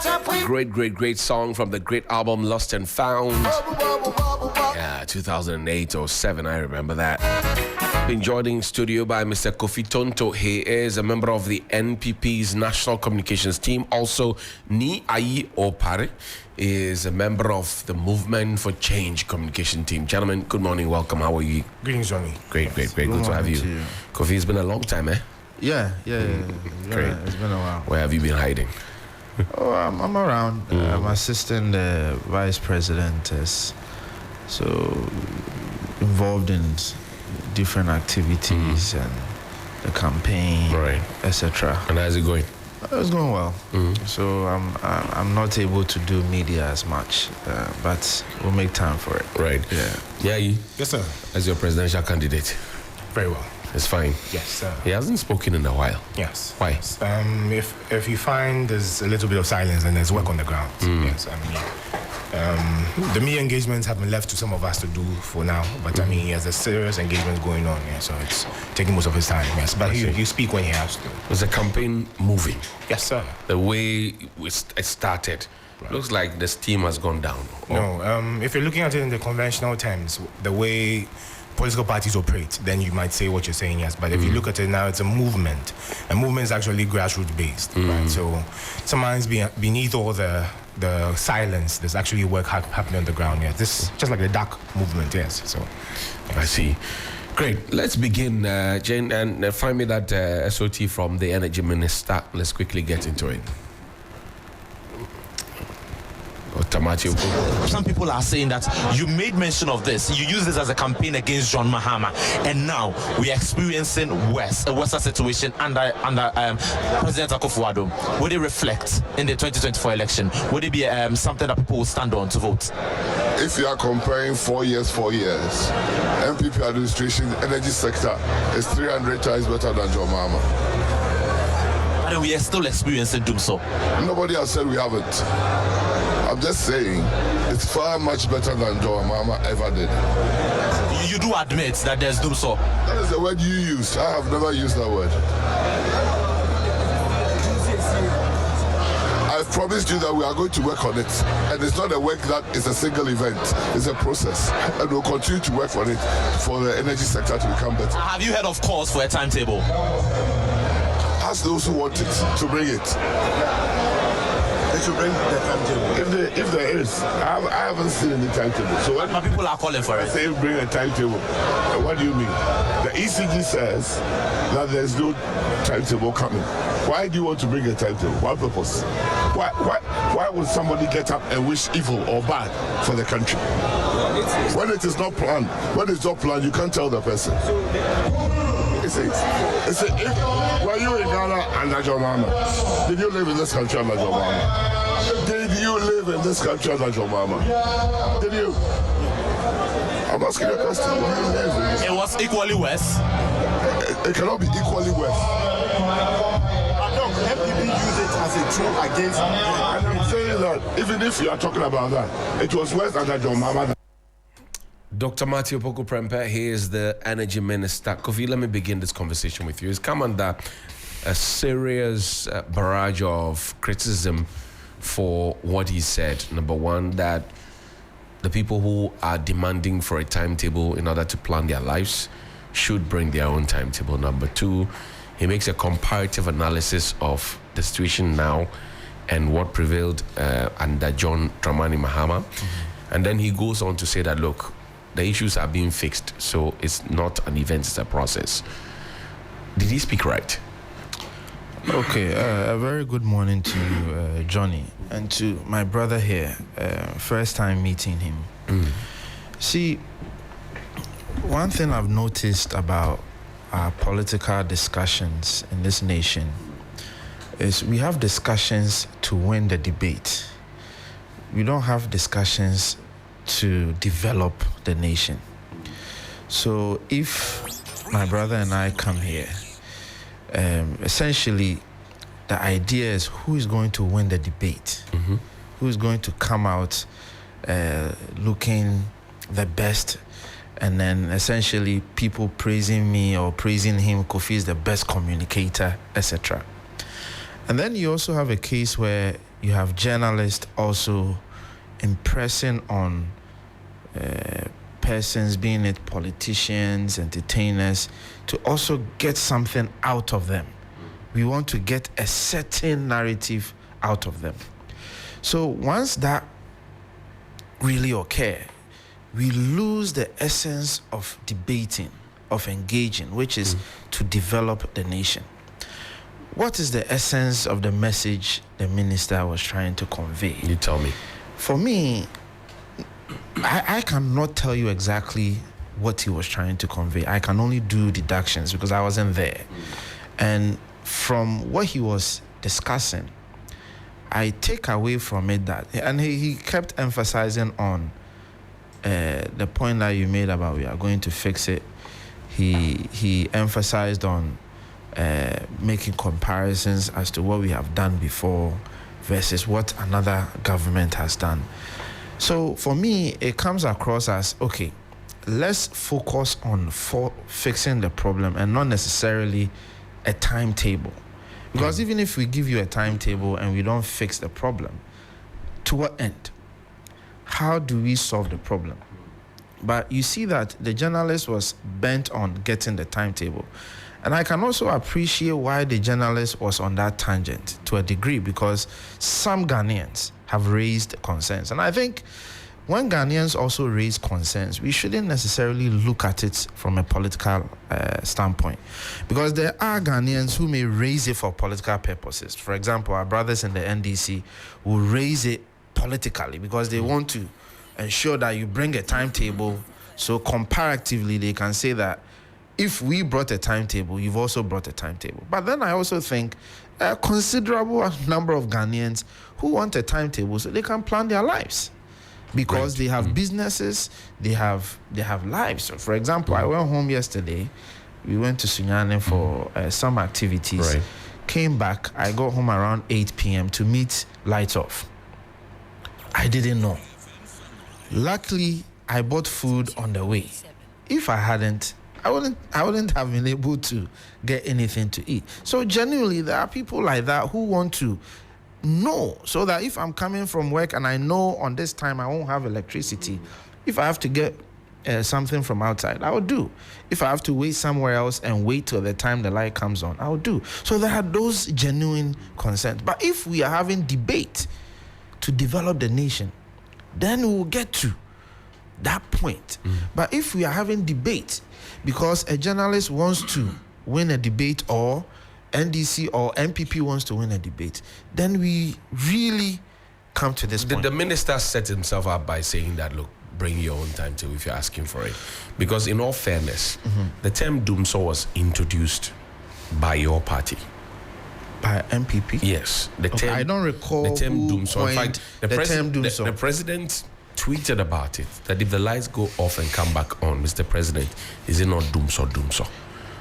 Great song from the great album Lost and Found. Yeah, 2008 or 7, I remember that. Been joined in studio by Mr. Kofi Tonto. He is a member of the NPP's National Communications Team. Also, Ni Ayi Opare is a member of the Movement for Change Communication Team. Gentlemen, good morning. Welcome. How are you? Greetings, Johnny. Great. Good to have you. Kofi, it's been a long time, eh? Yeah. Great. It's been a while. Where have you been hiding? Oh, I'm around. I'm assisting the vice president, so involved in different activities and the campaign, right, etc. And how's it going? It's going well. So I'm not able to do media as much, but we'll make time for it. Right. Yeah. Yes, sir. As your presidential candidate. Very well. It's fine. Yes, sir. He hasn't spoken in a while. Yes. Why? If you find there's a little bit of silence and there's work on the ground. Yes, the media engagements have been left to some of us to do for now, but he has a serious engagement going on. Yeah, so it's taking most of his time. Yes, but he speak when he has to. Was the campaign moving? Yes, sir. The way it started, looks like the steam has gone down. No, if you're looking at it in the conventional terms, the way political parties operate, then you might say what you're saying, yes. But if you look at it now, it's a movement. A movement is actually grassroots based, right? So sometimes beneath all the silence, there's actually work happening on the ground. Yeah, this just like the dark movement, yes. So yes. I see. Great. Let's begin, Jane, and find me that SOT from the Energy Minister. Let's quickly get into it. Some people are saying that you made mention of this. You use this as a campaign against John Mahama, and now we are experiencing a worse situation under President Akufo-Addo. Would it reflect in the 2024 election? Would it be something that people will stand on to vote? If you are comparing 4 years, MPP administration energy sector is 300 times better than John Mahama. And we are still experiencing doom so. Nobody has said we haven't. I'm just saying it's far much better than John Mahama ever did. You do admit that there's doom so. That is the word you used. I have never used that word. I've promised you that we are going to work on it. And it's not a work that is a single event. It's a process. And we'll continue to work on it for the energy sector to become better. Have you heard of calls for a timetable? Ask those who want it to bring it. They should bring the timetable. If there is, I haven't seen any timetable. So when people are calling for it. Say bring a timetable. What do you mean? The ECG says that there's no timetable coming. Why do you want to bring a timetable? What purpose? Why would somebody get up and wish evil or bad for the country? When it is not planned, you can't tell the person. Were you in Ghana under John Mahama? Did you live in this country under John Mahama? Did you live in this country under John Mahama? Did you? I'm asking you a question. It was equally worse. It cannot be equally worse. MPP use it as a tool against. And I'm saying that even if you are talking about that, it was worse under John Mahama. Dr. Matthew Opoku Prempeh, he is the Energy Minister. Kofi, let me begin this conversation with you. He's come under a serious barrage of criticism for what he said. Number one, that the people who are demanding for a timetable in order to plan their lives should bring their own timetable. Number two, he makes a comparative analysis of the situation now and what prevailed under John Dramani Mahama. And then he goes on to say that, look, the issues are being fixed, so it's not an event, it's a process. Did he speak right? Okay, a very good morning to you, Johnny, and to my brother here. First time meeting him. See, one thing I've noticed about our political discussions in this nation is we have discussions to win the debate. We don't have discussions to develop the nation. So if my brother and I come here, essentially the idea is who is going to win the debate, who is going to come out looking the best, and then essentially people praising me or praising him, Kofi is the best communicator, etc. And then you also have a case where you have journalists also impressing on persons, being it politicians, entertainers, to also get something out of them. We want to get a certain narrative out of them. So once that really occurs, we lose the essence of debating, of engaging, which is to develop the nation. What is the essence of the message the minister was trying to convey? You tell me. For me, I cannot tell you exactly what he was trying to convey. I can only do deductions because I wasn't there. And from what he was discussing, I take away from it that, and he kept emphasizing on the point that you made about we are going to fix it. He emphasized on making comparisons as to what we have done before versus what another government has done. So for me, it comes across as, okay, let's focus on fixing the problem and not necessarily a timetable. Because even if we give you a timetable and we don't fix the problem, to what end? How do we solve the problem? But you see that the journalist was bent on getting the timetable. And I can also appreciate why the journalist was on that tangent to a degree, because some Ghanaians have raised concerns. And I think when Ghanaians also raise concerns, we shouldn't necessarily look at it from a political standpoint, because there are Ghanaians who may raise it for political purposes. For example, our brothers in the NDC will raise it politically because they want to ensure that you bring a timetable, so comparatively they can say that if we brought a timetable, you've also brought a timetable. But then I also think a considerable number of Ghanaians who want a timetable so they can plan their lives, because they have businesses, they have lives. So for example, I went home yesterday. We went to Sunyane for some activities. Right. Came back. I got home around 8 p.m. to meet Lights Off. I didn't know. Luckily, I bought food on the way. If I hadn't, I wouldn't have been able to get anything to eat. So genuinely, there are people like that who want to know, so that if I'm coming from work and I know on this time I won't have electricity, if I have to get something from outside, I will do. If I have to wait somewhere else and wait till the time the light comes on, I will do. So there are those genuine concerns. But if we are having debate to develop the nation, then we will get to that point. But if we are having debate because a journalist wants to win a debate, or NDC or MPP wants to win a debate, then we really come to this point. The minister set himself up by saying that, look, bring your own timetable if you're asking for it. Because in all fairness, the term doomsaw was introduced by your party. By MPP? Yes. I don't recall the term who doomsaw. In fact, the president tweeted about it, that if the lights go off and come back on, Mr. President, is it not doomsaw?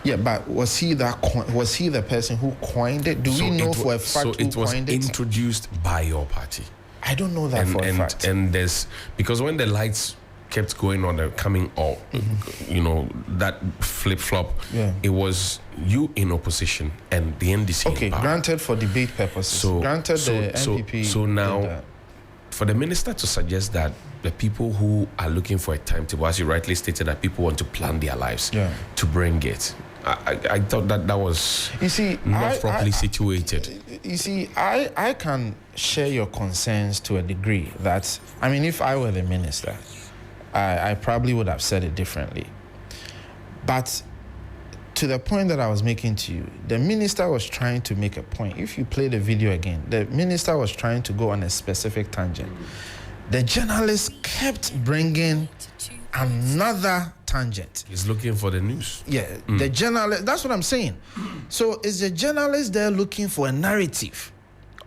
Yeah, but was he the person who coined it? Do we know for a fact who coined it? So it was introduced by your party. I don't know that for a fact. And there's, because when the lights kept going on and coming out, you know, that flip-flop, it was you in opposition and the NDC in power. Granted for debate purposes. The MPP. So now, for the minister to suggest that the people who are looking for a timetable, as you rightly stated, that people want to plan their lives to bring it, I thought that was not properly situated. You see, I can share your concerns to a degree. That, I mean, if I were the minister, I probably would have said it differently. But to the point that I was making to you, the minister was trying to make a point. If you play the video again, the minister was trying to go on a specific tangent. The journalist kept bringing another tangent. He's looking for the news. Yeah, the journalist, that's what I'm saying. So is the journalist there looking for a narrative?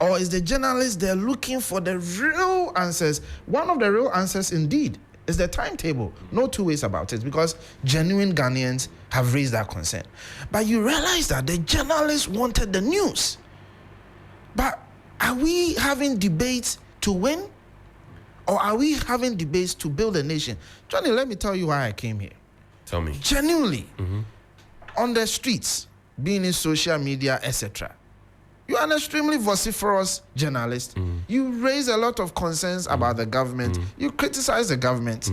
Or is the journalist there looking for the real answers? One of the real answers, indeed, is the timetable. No two ways about it, because genuine Ghanaians have raised that concern. But you realize that the journalist wanted the news. But are we having debates to win? Or are we having debates to build a nation? Johnny, let me tell you why I came here. Tell me. Genuinely, on the streets, being in social media, etc., You are an extremely vociferous journalist. You raise a lot of concerns about the government. You criticize the government.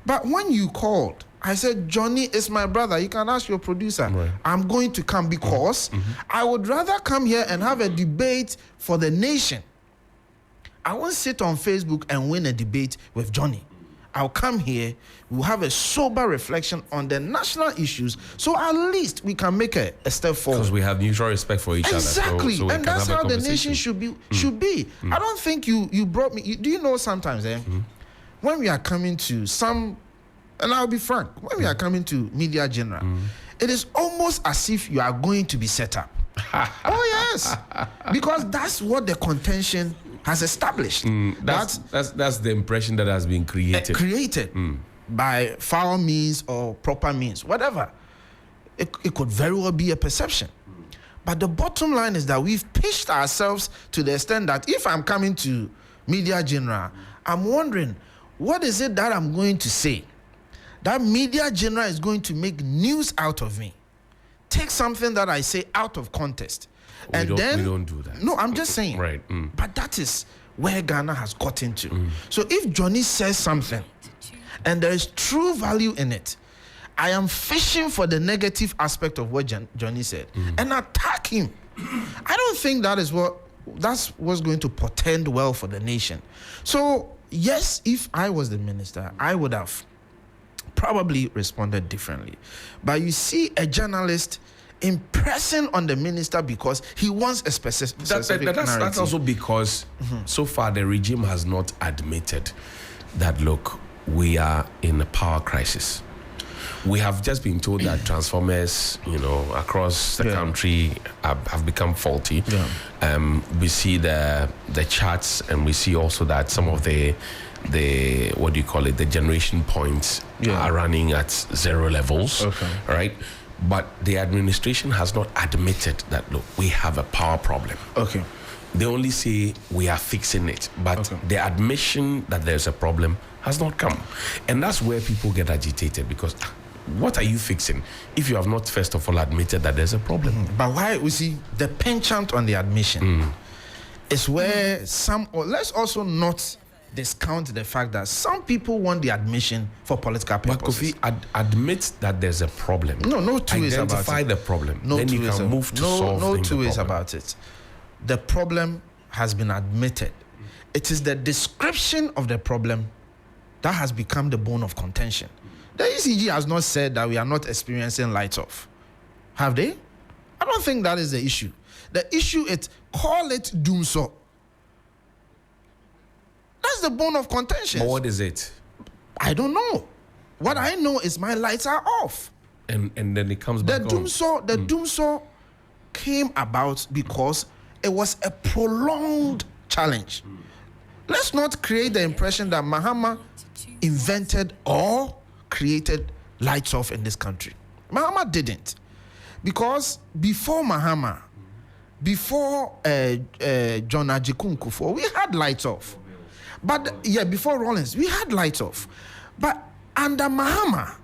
But when you called, I said, Johnny is my brother. You can ask your producer. Right. I'm going to come because I would rather come here and have a debate for the nation. I won't sit on Facebook and win a debate with Johnny. I'll come here, we'll have a sober reflection on the national issues, so at least we can make a step forward. Because we have mutual respect for each Exactly. other. So And that's how the nation should be. I don't think you brought me. Do you know sometimes, when we are coming to some, and I'll be frank, when we are coming to Media General, it is almost as if you are going to be set up. Oh, yes. Because that's what the contention has established. That's the impression that has been created. By foul means or proper means, whatever. It could very well be a perception. But the bottom line is that we've pitched ourselves to the extent that if I'm coming to Media General, I'm wondering, what is it that I'm going to say? That Media General is going to make news out of me. Take something that I say out of context. We don't do that. No, I'm just saying. Right. But that is where Ghana has got into. So if Johnny says something and there is true value in it, I am fishing for the negative aspect of what Johnny said and attack him. I don't think that's what's going to portend well for the nation. So yes, if I was the minister, I would have probably responded differently. But you see a journalist impressing on the minister because he wants a specific narrative. That's also because so far the regime has not admitted that, look, we are in a power crisis. We have just been told that transformers, across the country have become faulty. We see the charts, and we see also that some of the what do you call it, the generation points are running at zero levels. Right? But the administration has not admitted that, look, we have a power problem. They only say we are fixing it, but the admission that there's a problem has not come. And that's where people get agitated, because what are you fixing if you have not first of all admitted that there's a problem? But why, we see the penchant on the admission is where let's also not discount the fact that some people want the admission for political purposes. But Kofi, admit that there's a problem. No two ways about it. Identify the problem. Then you can move to solve the problem. No two ways about it. The problem has been admitted. It is the description of the problem that has become the bone of contention. The ECG has not said that we are not experiencing lights off. Have they? I don't think that is the issue. The issue is, call it doom so. That's the bone of contention. But what is it? I don't know. What I know is my lights are off. And then it comes back on. The doom so came about because it was a prolonged challenge. Let's not create the impression that Mahama invented or created lights off in this country. Mahama didn't. Because before Mahama, before John Ajikun Kufuor, we had lights off. But before Rawlings, we had lights off. But under Mahama,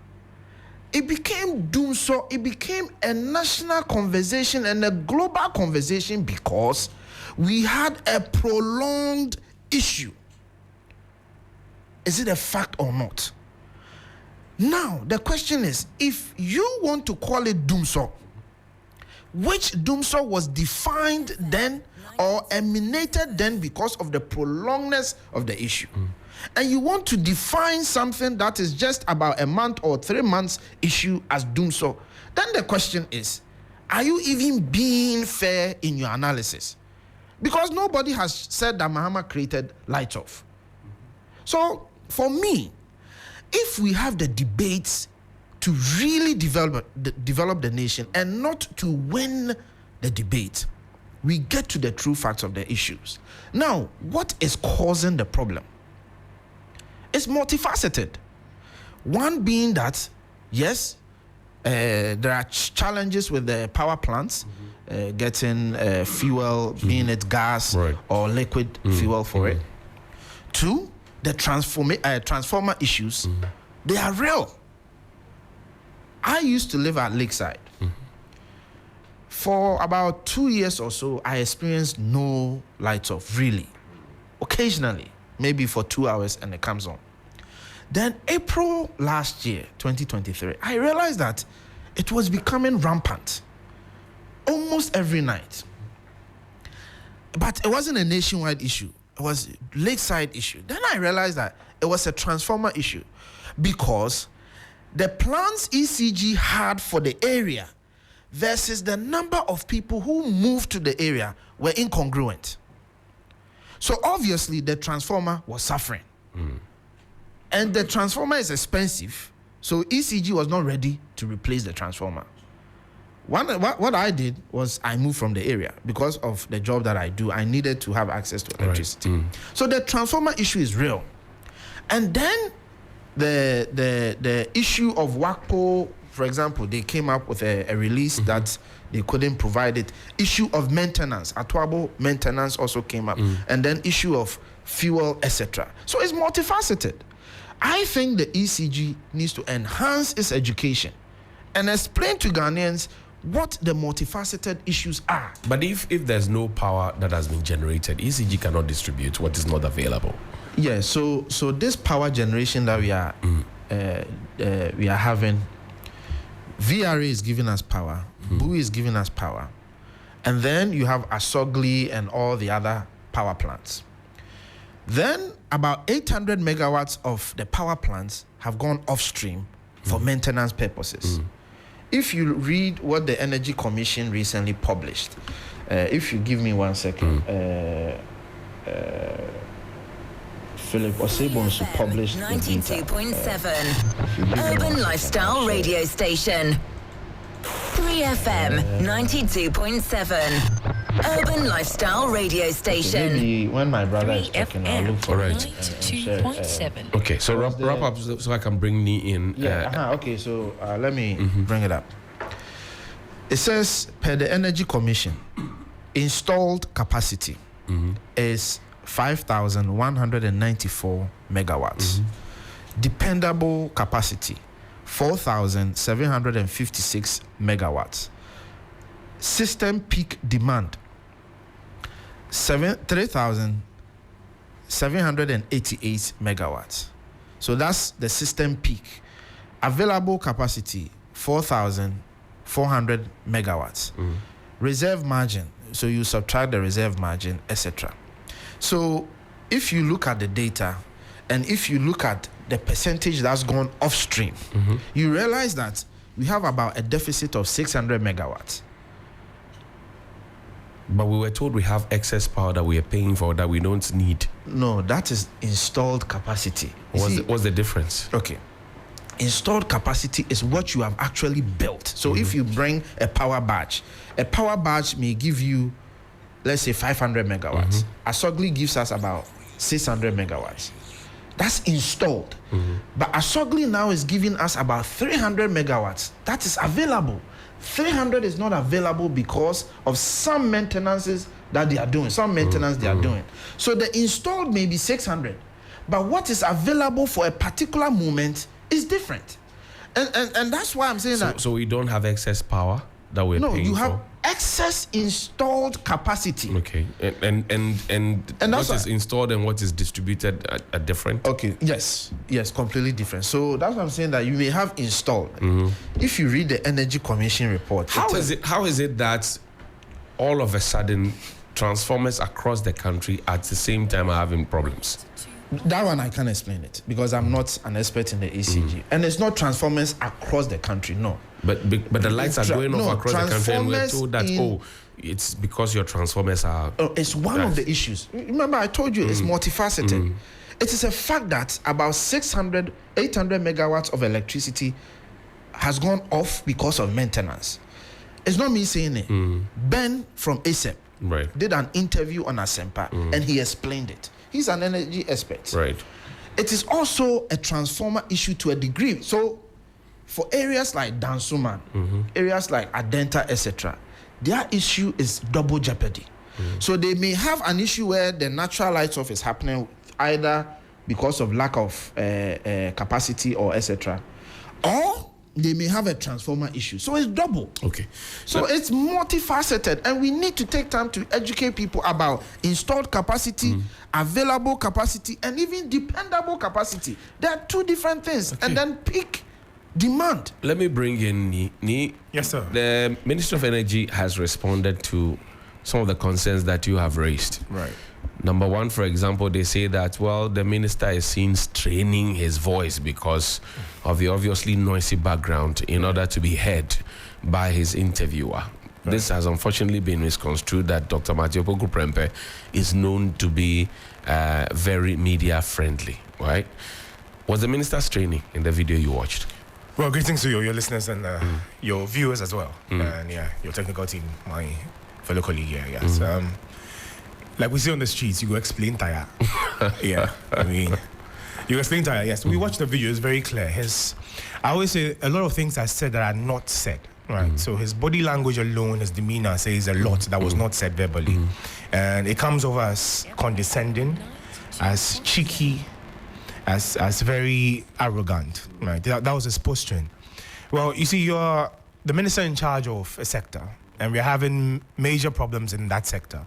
it became doom so. It became a national conversation and a global conversation because we had a prolonged issue. Is it a fact or not? Now, the question is, if you want to call it doom so, which doom so was defined then or emanated then because of the prolongedness of the issue, and you want to define something that is just about a month or 3 months issue as doom so, then the question is, are you even being fair in your analysis? Because nobody has said that Mahama created lights off. So for me, if we have the debates to really develop the nation and not to win the debate, we get to the true facts of the issues. Now, what is causing the problem? It's multifaceted. One being that, yes, there are challenges with the power plants, getting fuel, being it gas or liquid fuel for it. Two, the transformer issues, they are real. I used to live at Lakeside. For about 2 years or so, I experienced no lights off, really. Occasionally, maybe for 2 hours, and it comes on. Then April last year, 2023, I realized that it was becoming rampant almost every night. But it wasn't a nationwide issue. It was a lakeside issue. Then I realized that it was a transformer issue because the plans ECG had for the area versus the number of people who moved to the area were incongruent. So obviously the transformer was suffering. And the transformer is expensive, so ECG was not ready to replace the transformer. What I did was I moved from the area because of the job that I do. I needed to have access to electricity. So the transformer issue is real. And then the issue of WACPO, for example, they came up with a release that they couldn't provide it. Issue of maintenance, Atuabo maintenance also came up. And then issue of fuel, etc. So it's multifaceted. I think the ECG needs to enhance its education and explain to Ghanaians what the multifaceted issues are. But if there's no power that has been generated, ECG cannot distribute what is not available. Yeah, so this power generation that we are having, VRA is giving us power, BUI is giving us power, and then you have Asogli and all the other power plants. Then about 800 megawatts of the power plants have gone off stream for maintenance purposes. If you read what the Energy Commission recently published, if you give me 1 second, Philip Osebonsu published 92.7 Urban Lifestyle Radio Station. 3FM 92.7 Urban Lifestyle Radio Station. Maybe when my brother is talking, I'll look for it. 92.7. Okay, so wrap up so I can bring Nee in. Okay, so let me bring it up. It says, per the Energy Commission, installed capacity is 5,194 megawatts. Dependable capacity, 4,756 megawatts. System peak demand, 3,788 megawatts. So that's the system peak. Available capacity, 4,400 megawatts. Reserve margin, so you subtract the reserve margin, etc. So if you look at the data and if you look at the percentage that's gone off stream, you realize that we have about a deficit of 600 megawatts. But we were told we have excess power that we are paying for that we don't need. No, that is installed capacity. What's the difference? Okay. Installed capacity is what you have actually built. So if you bring a power badge may give you, let's say, 500 megawatts. Asogli gives us about 600 megawatts. That's installed. But Asogli now is giving us about 300 megawatts. That is available. 300 is not available because of some maintenances that they are doing, So the installed may be 600, but what is available for a particular moment is different. And that's why I'm saying that. So we don't have excess power that we're paying for? No, you have excess installed capacity. Okay. And what is installed and what is distributed are different? Okay. Yes, completely different. So that's what I'm saying, that you may have installed. If you read the Energy Commission report, how is it that all of a sudden transformers across the country at the same time are having problems? That one I can't explain it because I'm not an expert in the ECG, and it's not transformers across the country. No. But the lights are going off across the country, and we're told that it's because your transformers are. It's one of the issues. Remember, I told you it's multifaceted. It is a fact that about 800 megawatts of electricity has gone off because of maintenance. It's not me saying it. Ben from ASEP did an interview on Asempa, and he explained it. He's an energy expert. Right. It is also a transformer issue to a degree. So for areas like Dansuman, areas like Adenta, etc., their issue is double jeopardy. So they may have an issue where the natural lights off is happening either because of lack of capacity or etc., or they may have a transformer issue. So it's double. Okay. So it's multifaceted, and we need to take time to educate people about installed capacity, available capacity, and even dependable capacity. There are two different things. Okay. And then peak demand. Let me bring in Ni. Yes, sir. The Ministry of Energy has responded to some of the concerns that you have raised. Right. Number one, for example, they say that, well, the minister is seen straining his voice because of the obviously noisy background in order to be heard by his interviewer. Right. This has unfortunately been misconstrued that Dr. Matthew Opoku Prempeh is known to be very media friendly, right? Was the minister straining in the video you watched? Well, greetings to your listeners and your viewers as well. And your technical team, my fellow colleague here. Yes. Like we see on the streets, you go explain tire. Yeah, I mean, you explain tire. Yes, we watched the video. It's very clear. I always say a lot of things are said that are not said. Right. So his body language alone, his demeanor says a lot that was not said verbally, and it comes over as condescending, as cheeky, as very arrogant. Right. That was his posturing. Well, you see, you're the minister in charge of a sector, and we're having major problems in that sector.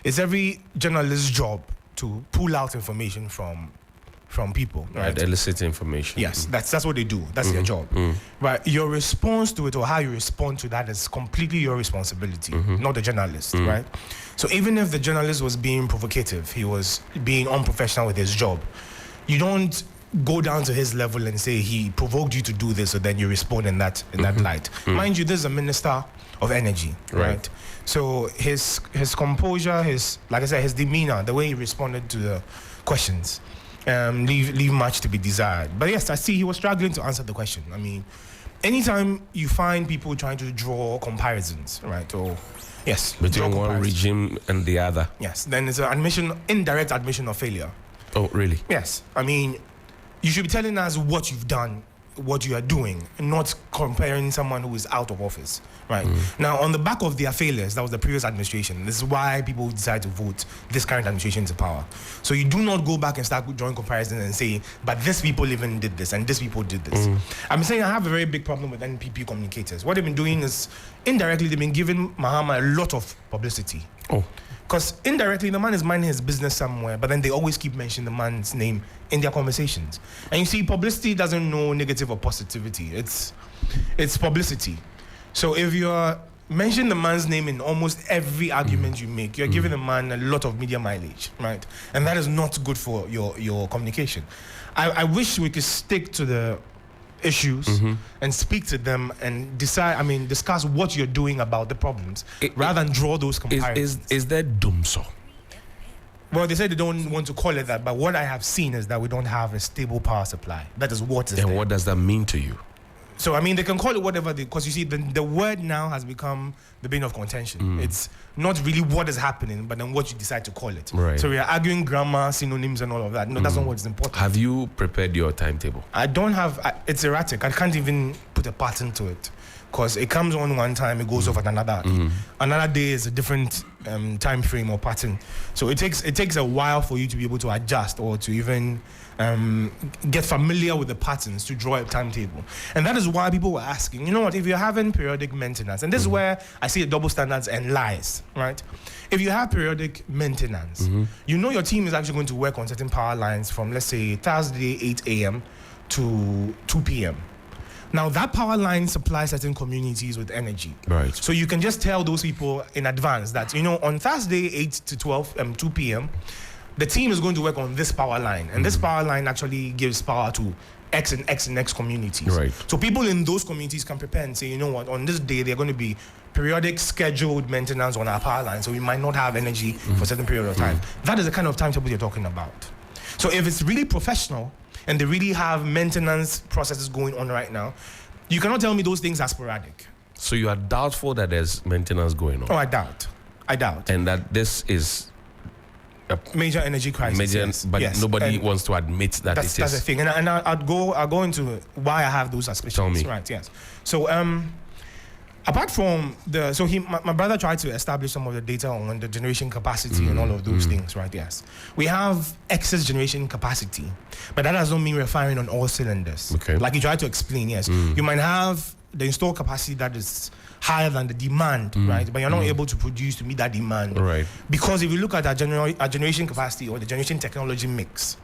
It's every journalist's job to pull out information from people, right? Elicit information. Yes, that's what they do. That's their job. But your response to it or how you respond to that is completely your responsibility, not the journalist, right? So even if the journalist was being provocative, he was being unprofessional with his job, you don't go down to his level and say he provoked you to do this, so then you respond in that light. Mind you, this is a minister of energy, right? So his composure, like I said, his demeanor, the way he responded to the questions, leave much to be desired. But yes, I see he was struggling to answer the question. I mean, anytime you find people trying to draw comparisons, right? Or yes, between one regime and the other. Yes, then it's an indirect admission of failure. Oh, really? Yes. I mean, you should be telling us what you've done, what you are doing, and not comparing someone who is out of office, right? Now, on the back of their failures, that was the previous administration. This is why people decide to vote this current administration into power. So you do not go back and start drawing comparisons and say, but this people even did this and this people did this. I'm saying I have a very big problem with NPP communicators. What they've been doing is, indirectly, they've been giving Mahama a lot of publicity. Oh. Because indirectly, the man is minding his business somewhere, but then they always keep mentioning the man's name in their conversations. And you see, publicity doesn't know negative or positivity. It's publicity. So if you're mentioning the man's name in almost every argument you make, you're giving the man a lot of media mileage, right? And that is not good for your communication. I wish we could stick to the issues and speak to them and discuss what you're doing about the problems rather than draw those comparisons. Is that dumso? Well, they said they don't want to call it that, but what I have seen is that we don't have a stable power supply. That is what is And there. what does that mean to you? So, I mean, they can call it whatever because you see, the word now has become the bane of contention. It's not really what is happening, but then what you decide to call it. Right. So we are arguing grammar, synonyms, and all of that. No, that's not what's important. Have you prepared your timetable? I don't have, it's erratic. I can't even put a pattern to it because it comes on one time, it goes off at another. Another day is a different time frame or pattern. So it takes a while for you to be able to adjust or to even get familiar with the patterns to draw a timetable. And that is why people were asking, you know what, if you're having periodic maintenance, and this is where I see the double standards and lies, right? If you have periodic maintenance, you know your team is actually going to work on certain power lines from, let's say, Thursday, 8 a.m. to 2 p.m. Now, that power line supplies certain communities with energy. Right. So you can just tell those people in advance that, you know, on Thursday, 8 to 12, 2 p.m., the team is going to work on this power line. And this power line actually gives power to X and X and X communities. Right. So people in those communities can prepare and say, you know what, on this day, they're going to be periodic scheduled maintenance on our power line. So we might not have energy for a certain period of time. That is the kind of timetable you're talking about. So if it's really professional, and they really have maintenance processes going on right now, you cannot tell me those things are sporadic. So you are doubtful that there's maintenance going on? Oh, I doubt. And that this is a major energy crisis. But nobody wants to admit that it is. That's the thing. And, I'll go into why I have those suspicions. Tell me. Right, yes. So, Apart from my brother tried to establish some of the data on the generation capacity and all of those things, right? Yes. We have excess generation capacity, but that does not mean we're firing on all cylinders. Okay. Like you tried to explain, yes. You might have the installed capacity that is higher than the demand, right? But you're not able to produce to meet that demand. Right. Because if you look at our generation capacity or the generation technology mix,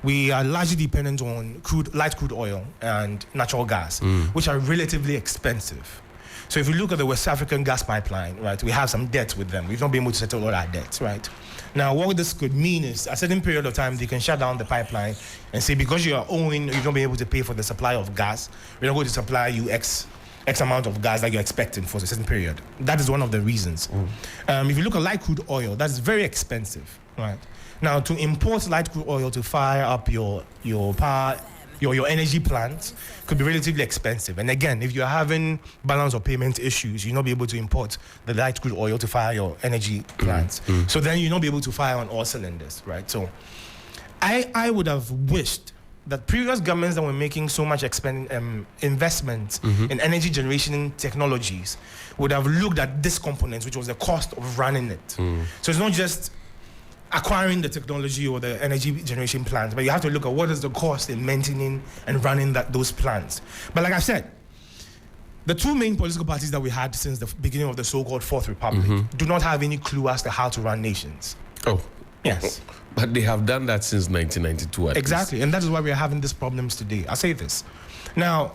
we are largely dependent on light crude oil and natural gas, which are relatively expensive. So if you look at the West African gas pipeline, right, we have some debt with them. We've not been able to settle all our debts, right? Now, what this could mean is a certain period of time, they can shut down the pipeline and say, because you are owing, you've not been able to pay for the supply of gas, we're not going to supply you X amount of gas that you're expecting for a certain period. That is one of the reasons. If you look at light crude oil, that's very expensive, right? Now, to import light crude oil to fire up your power, your energy plants could be relatively expensive. And again, if you're having balance of payment issues, you'll not be able to import the light crude oil to fire your energy plants. So then you'll not be able to fire on all cylinders, right? So I would have wished that previous governments that were making so much investment in energy generation technologies would have looked at this component, which was the cost of running it. So it's not just acquiring the technology or the energy generation plants, but you have to look at what is the cost in maintaining and running those plants. But like I said, the two main political parties that we had since the beginning of the so-called Fourth Republic do not have any clue as to how to run nations. Oh. Yes. But they have done that since 1992 Exactly, and that is why we are having these problems today. I'll say this. Now,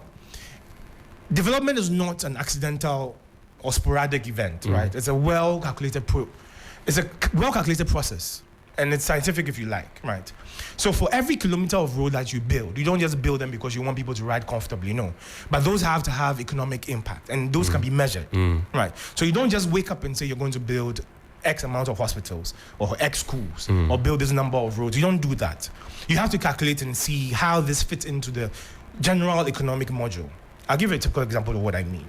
development is not an accidental or sporadic event, right? It's a well-calculated process. And it's scientific if you like, right? So for every kilometer of road that you build, you don't just build them because you want people to ride comfortably, no. But those have to have economic impact, and those can be measured, right? So you don't just wake up and say you're going to build X amount of hospitals or X schools or build this number of roads. You don't do that. You have to calculate and see how this fits into the general economic module. I'll give you a typical example of what I mean.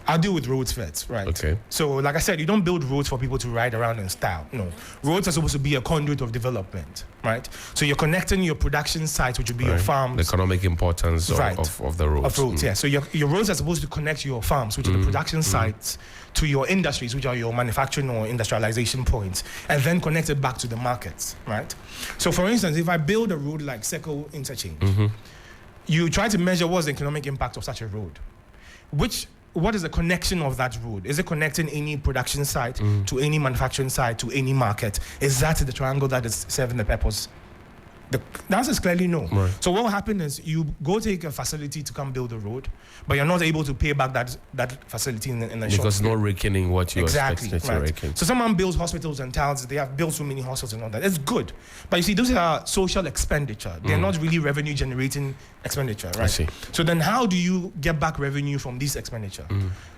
I'll deal with roads first, right? Okay. So, like I said, you don't build roads for people to ride around in style. No. Roads are supposed to be a conduit of development, right? So you're connecting your production sites, which would be your farms. The economic importance of the roads. Of roads, yeah. So your roads are supposed to connect your farms, which are the production sites, to your industries, which are your manufacturing or industrialization points, and then connect it back to the markets, right? So, for instance, if I build a road like Circle Interchange, you try to measure what's the economic impact of such a road. What is the connection of that road? Is it connecting any production site to any manufacturing site to any market? Is that the triangle that is serving the purpose? The answer is clearly no. Right. So what will happen is you go take a facility to come build a road, but you're not able to pay back that facility in the short because it's not reckoning what you expect it to reckon. So someone builds hospitals and towns, they have built so many hospitals and all that. It's good. But you see, those are social expenditure. They're not really revenue generating expenditure, right? I see. So then how do you get back revenue from this expenditure?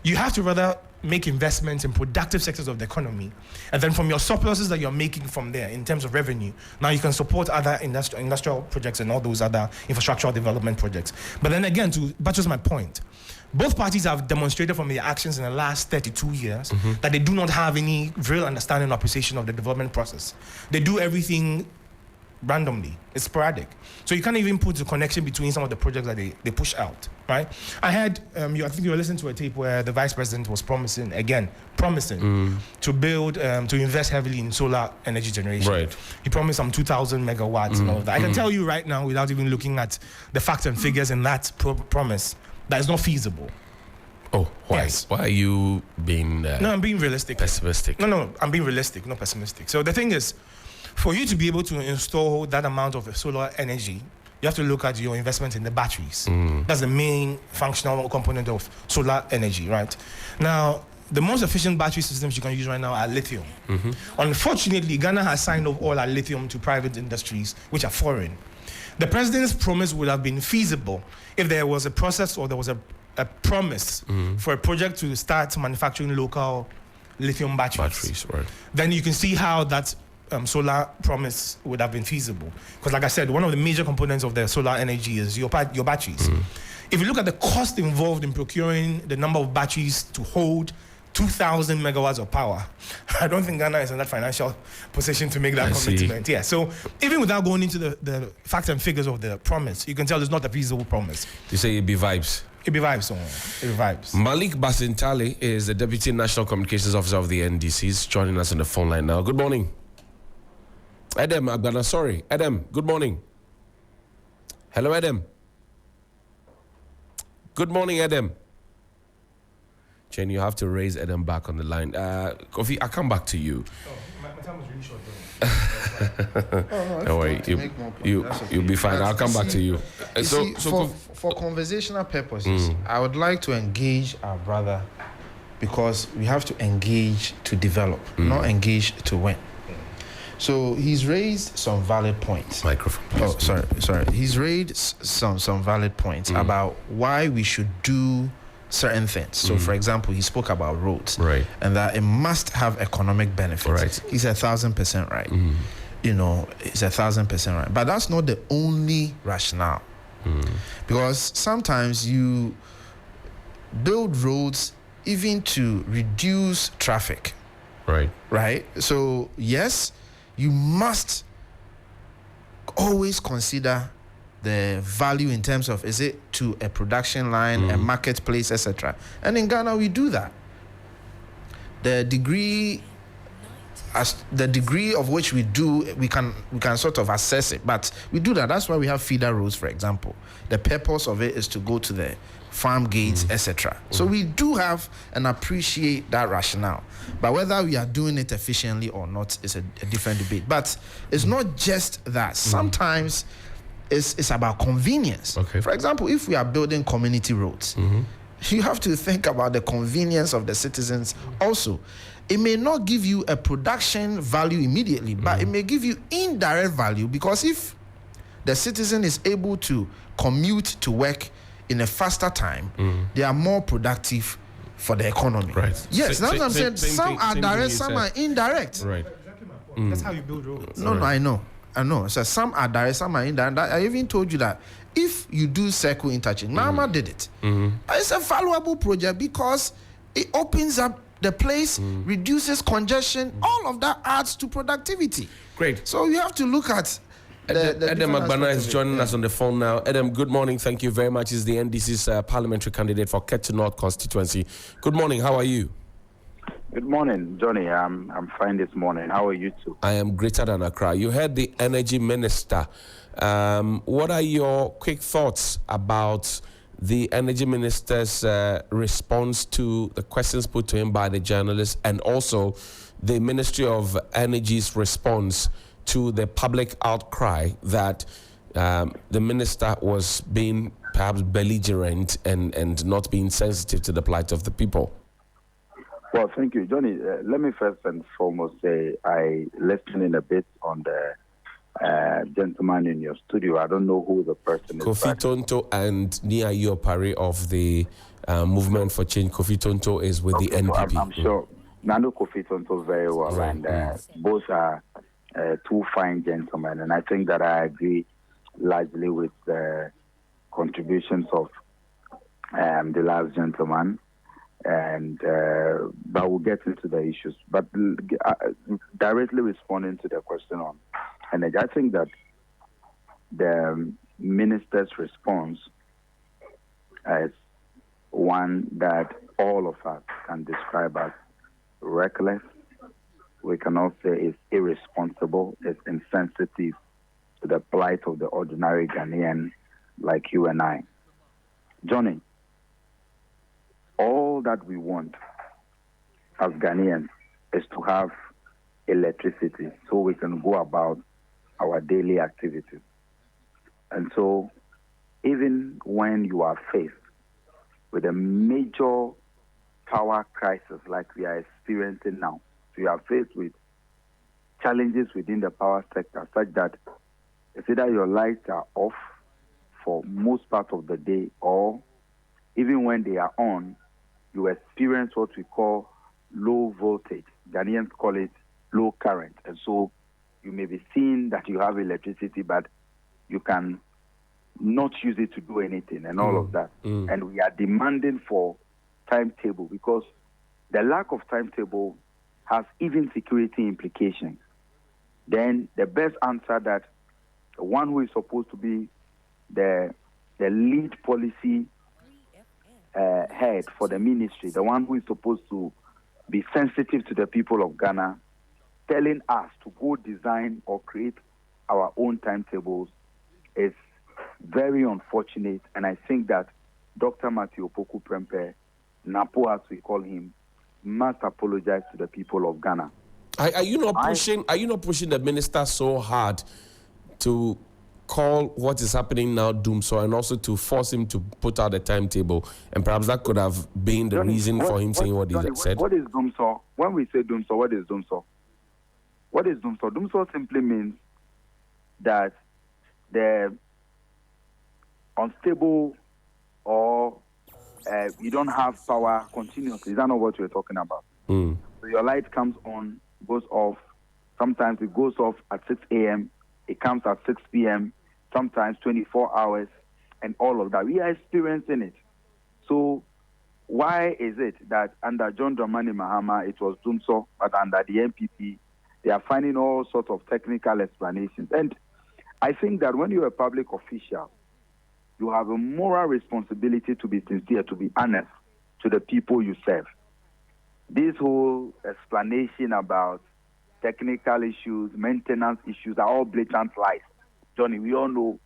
You have to rather make investments in productive sectors of the economy, and then from your surpluses that you're making from there in terms of revenue, now you can support other industrial projects and all those other infrastructural development projects. But then again, to buttress my point, both parties have demonstrated from their actions in the last 32 years that they do not have any real understanding or appreciation of the development process. They do everything randomly. It's sporadic. So you can't even put the connection between some of the projects that they push out, right? I had, I think you were listening to a tape where the vice president was promising to build, to invest heavily in solar energy generation. Right. He promised some 2,000 megawatts and all of that. I can tell you right now, without even looking at the facts and figures in that promise, that is not feasible. Oh, why? Yes. Why are you being No, I'm being realistic. pessimistic? No, I'm being realistic, not pessimistic. So the thing is, for you to be able to install that amount of solar energy, you have to look at your investment in the batteries. That's the main functional component of solar energy, right? Now, the most efficient battery systems you can use right now are lithium. Unfortunately, Ghana has signed off all our lithium to private industries, which are foreign. The president's promise would have been feasible if there was a process or there was a promise for a project to start manufacturing local lithium batteries. Right. Then you can see how that solar promise would have been feasible. Because like I said, one of the major components of the solar energy is your batteries. If you look at the cost involved in procuring the number of batteries to hold 2,000 megawatts of power, I don't think Ghana is in that financial position to make that commitment. Yeah. So even without going into the facts and figures of the promise, you can tell it's not a feasible promise. You say it'd be vibes. It be vibes, it be vibes. Malik Basintali is the Deputy National Communications Officer of the NDC. He's joining us on the phone line now. Good morning. Adam Agbana, sorry. Adam, good morning. Hello, Adam. Good morning, Adam. Chen, you have to raise Adam back on the line. Kofi, I'll come back to you. My time was really short, Don't worry, you'll be fine. I'll come back to you. For conversational purposes, I would like to engage our brother because we have to engage to develop, not engage to win. So he's raised some valid points. Microphone, please. Oh, sorry. He's raised some valid points about why we should do certain things. So, for example, he spoke about roads, right, and that it must have economic benefits. Right. He's 1,000% right. You know, he's 1,000% right. But that's not the only rationale, because sometimes you build roads even to reduce traffic. Right. So yes, you must always consider the value in terms of, is it to a production line, a marketplace, etc. And in Ghana, we do that. The degree of which we do, we can sort of assess it, but we do that. That's why we have feeder roads, for example. The purpose of it is to go to the farm gates, etc. So we do have and appreciate that rationale. But whether we are doing it efficiently or not is a different debate. But it's not just that. Sometimes it's about convenience. Okay. For example, if we are building community roads, you have to think about the convenience of the citizens also. It may not give you a production value immediately, but it may give you indirect value, because if the citizen is able to commute to work in a faster time, they are more productive for the economy. Right. Yes, that's what I'm saying. Some are direct, some are indirect. Right. That's how you build roads. No, I know. So some are direct, some are indirect. I even told you that if you do circle interchange, Mama did it. It's a valuable project because it opens up the place, reduces congestion. All of that adds to productivity. Great. So you have to look at Adam Agbana is joining us on the phone now. Adam, good morning. Thank you very much. He's the NDC's parliamentary candidate for Ketu North constituency. Good morning. How are you? Good morning, Johnny. I'm fine this morning. How are you too? I am greater than Accra. You heard the energy minister. What are your quick thoughts about the energy minister's response to the questions put to him by the journalists, and also the Ministry of Energy's response to the public outcry that the minister was being perhaps belligerent and not being sensitive to the plight of the people? Well, thank you, Johnny. Let me first and foremost say I listened in a bit on the gentleman in your studio. I don't know who the person is. Kofi Tonto and Nia Opare of the Movement for Change. Kofi Tonto is with the NPP. I'm sure. I know Kofi Tonto very well, right. And both are two fine gentlemen. And I think that I agree largely with the contributions of the last gentleman. And but we'll get into the issues. But directly responding to the question on energy, I think that the minister's response is one that all of us can describe as reckless. We can also say it's irresponsible, it's insensitive to the plight of the ordinary Ghanaian like you and I. Johnny, all that we want as Ghanaians is to have electricity so we can go about our daily activities. And so even when you are faced with a major power crisis like we are experiencing now, so you are faced with challenges within the power sector such that it's either your lights are off for most part of the day, or even when they are on, you experience what we call low voltage. Ghanaians call it low current. And so you may be seeing that you have electricity, but you can not use it to do anything and all of that. And we are demanding for timetable, because the lack of timetable has even security implications. Then the best answer that the one who is supposed to be the lead policy head for the ministry, the one who is supposed to be sensitive to the people of Ghana, telling us to go design or create our own timetables is very unfortunate. And I think that Dr. Matthew Opoku Prempeh, Napo as we call him, must apologize to the people of Ghana. Are you not pushing the minister so hard to call what is happening now doomsday, and also to force him to put out a timetable? And perhaps that could have been the reason for him saying what he said. What is doomsday? When we say doomsday, what is doomsday? What is doomsday? Doomsday simply means that the unstable or you don't have power continuously. Is that not what you're talking about? So your light comes on, goes off. Sometimes it goes off at 6 a.m. It comes at 6 p.m. Sometimes 24 hours and all of that. We are experiencing it. So why is it that under John Dramani Mahama it was doomsday, but under the NPP they are finding all sorts of technical explanations? And I think that when you're a public official, you have a moral responsibility to be sincere, to be honest to the people you serve. This whole explanation about technical issues, maintenance issues are all blatant lies. Johnny, we all know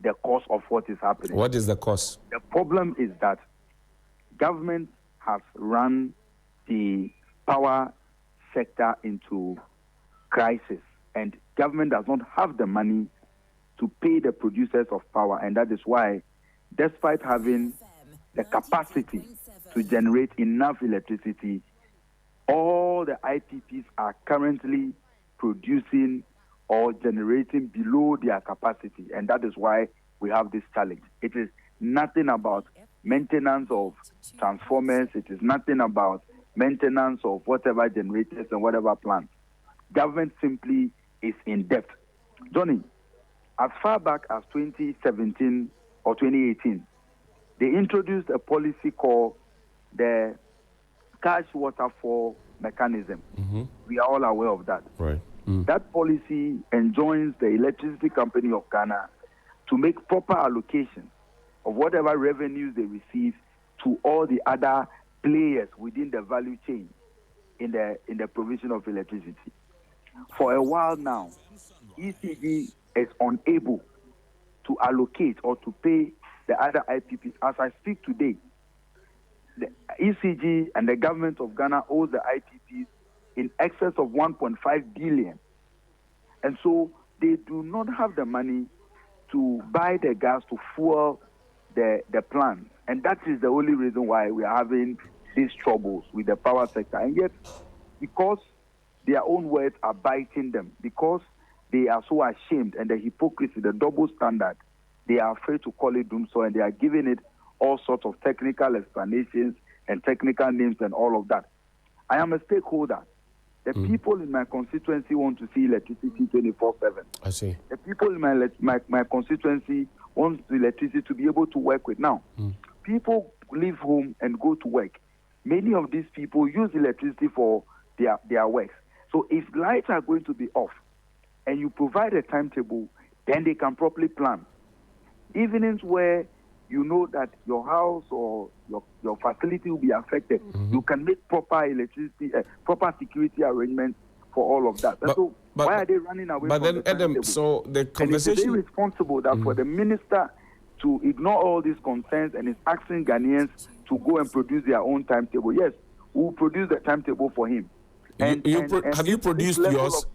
the cause of what is happening. What is the cause? The problem is that government has run the power sector into crisis, and government does not have the money to pay the producers of power, and that is why, despite having the capacity to generate enough electricity, all the IPPs are currently producing or generating below their capacity, and that is why we have this challenge. It is nothing about maintenance of transformers. It is nothing about maintenance of whatever generators and whatever plants. Government simply is in debt. Johnny, as far back as 2017 or 2018, they introduced a policy called the cash waterfall mechanism. We are all aware of that. Right. That policy enjoins the electricity company of Ghana to make proper allocations of whatever revenues they receive to all the other players within the value chain in the provision of electricity. For a while now, ECG is unable to allocate or to pay the other IPPs. As I speak today, the ECG and the government of Ghana owes the IPPs in excess of 1.5 billion. And so they do not have the money to buy the gas to fuel the plant. And that is the only reason why we are having these troubles with the power sector. And yet, because their own words are biting them, because they are so ashamed, and the hypocrisy, the double standard, they are afraid to call it doomsday, and they are giving it all sorts of technical explanations and technical names and all of that. I am a stakeholder. The people in my constituency want to see electricity 24/7. I see. The people in my constituency want electricity to be able to work with. Now, people leave home and go to work. Many of these people use electricity for their works. So if lights are going to be off and you provide a timetable, then they can properly plan. Evenings where you know that your house or your facility will be affected, you can make proper electricity, proper security arrangements for all of that. So why are they running away from the Adam, timetable? so the conversation... And it is irresponsible that for the minister to ignore all these concerns and is asking Ghanaians to go and produce their own timetable. Yes, we'll produce the timetable for him. Have you produced yours?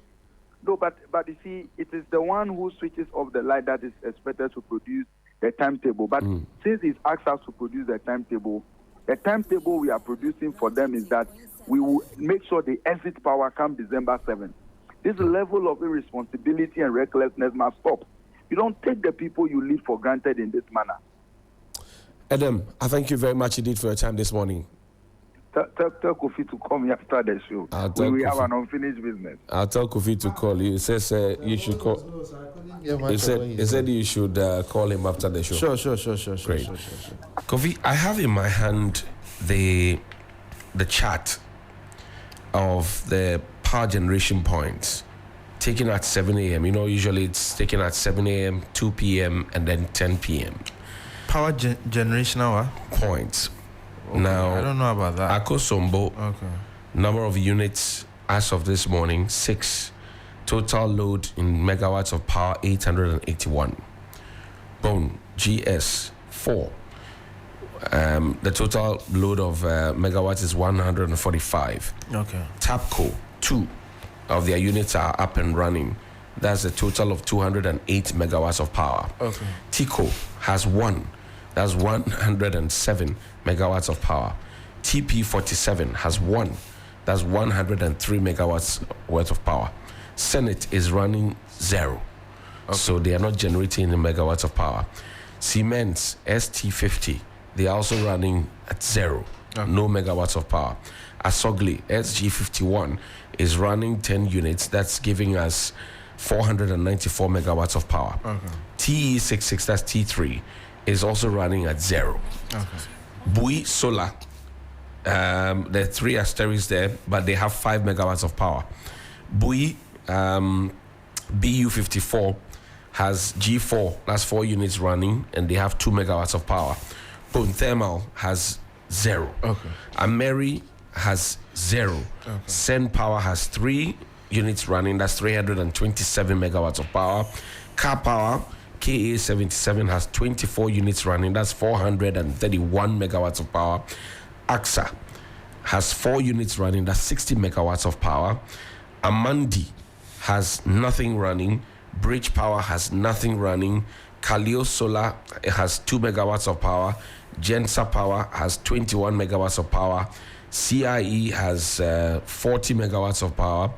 No, but you see, it is the one who switches off the light that is expected to produce the timetable. But since he's asked us to produce the timetable we are producing for them is that we will make sure they exit power come December 7th. This level of irresponsibility and recklessness must stop. You don't take the people you lead for granted in this manner. Adam, I thank you very much indeed for your time this morning. Tell Kofi to call me after the show. We have an unfinished business. I'll tell Kofi to call you. He says you should call. He said you should call him after the show. Sure. Great. Kofi, I have in my hand the chart of the power generation points taken at 7 a.m. You know, usually it's taken at 7 a.m., 2 p.m., and then 10 p.m. Power generation hour points. Okay. Now, I don't know about that. Akosombo, Okay. number of units as of this morning, 6. Total load in megawatts of power, 881. Bone, GS, 4. The total load of megawatts is 145. Okay. TAPCO, 2 of their units are up and running. That's a total of 208 megawatts of power. Okay. TICO has 1. That's 107 megawatts of power. TP47 has 1. That's 103 megawatts worth of power. Senate is running 0. Okay. So they are not generating any megawatts of power. Siemens ST50, they are also running at 0. Okay. No megawatts of power. Asogli SG51 is running 10 units. That's giving us 494 megawatts of power. Okay. TE66, that's T3, is also running at 0. Okay. Bui Solar, there are 3 asterisks there, but they have 5 megawatts of power. Bui BU54 has G4, that's 4 units running, and they have 2 megawatts of power. Bone Thermal has 0. Okay. Ameri has 0. Okay. Sen Power has 3 units running, that's 327 megawatts of power. Car Power KA77 has 24 units running, that's 431 megawatts of power. AXA has 4 units running, that's 60 megawatts of power. Amandi has nothing running. Bridge Power has nothing running. Kaleo Solar has 2 megawatts of power. Gensa Power has 21 megawatts of power. CIE has 40 megawatts of power.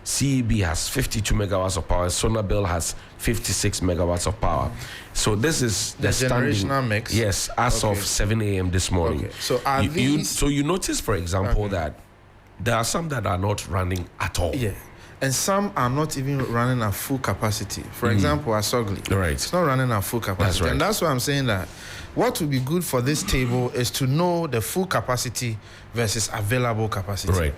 CEB has 52 megawatts of power. Sonabel has 56 megawatts of power. So this is the generational mix. Yes, as of 7 a.m. this morning. Okay. So are these? So you notice, for example, that there are some that are not running at all. Yeah. And some are not even running at full capacity. For example, Asogli. Right. It's not running at full capacity. That's right. And that's why I'm saying that what would be good for this table is to know the full capacity versus available capacity. Right.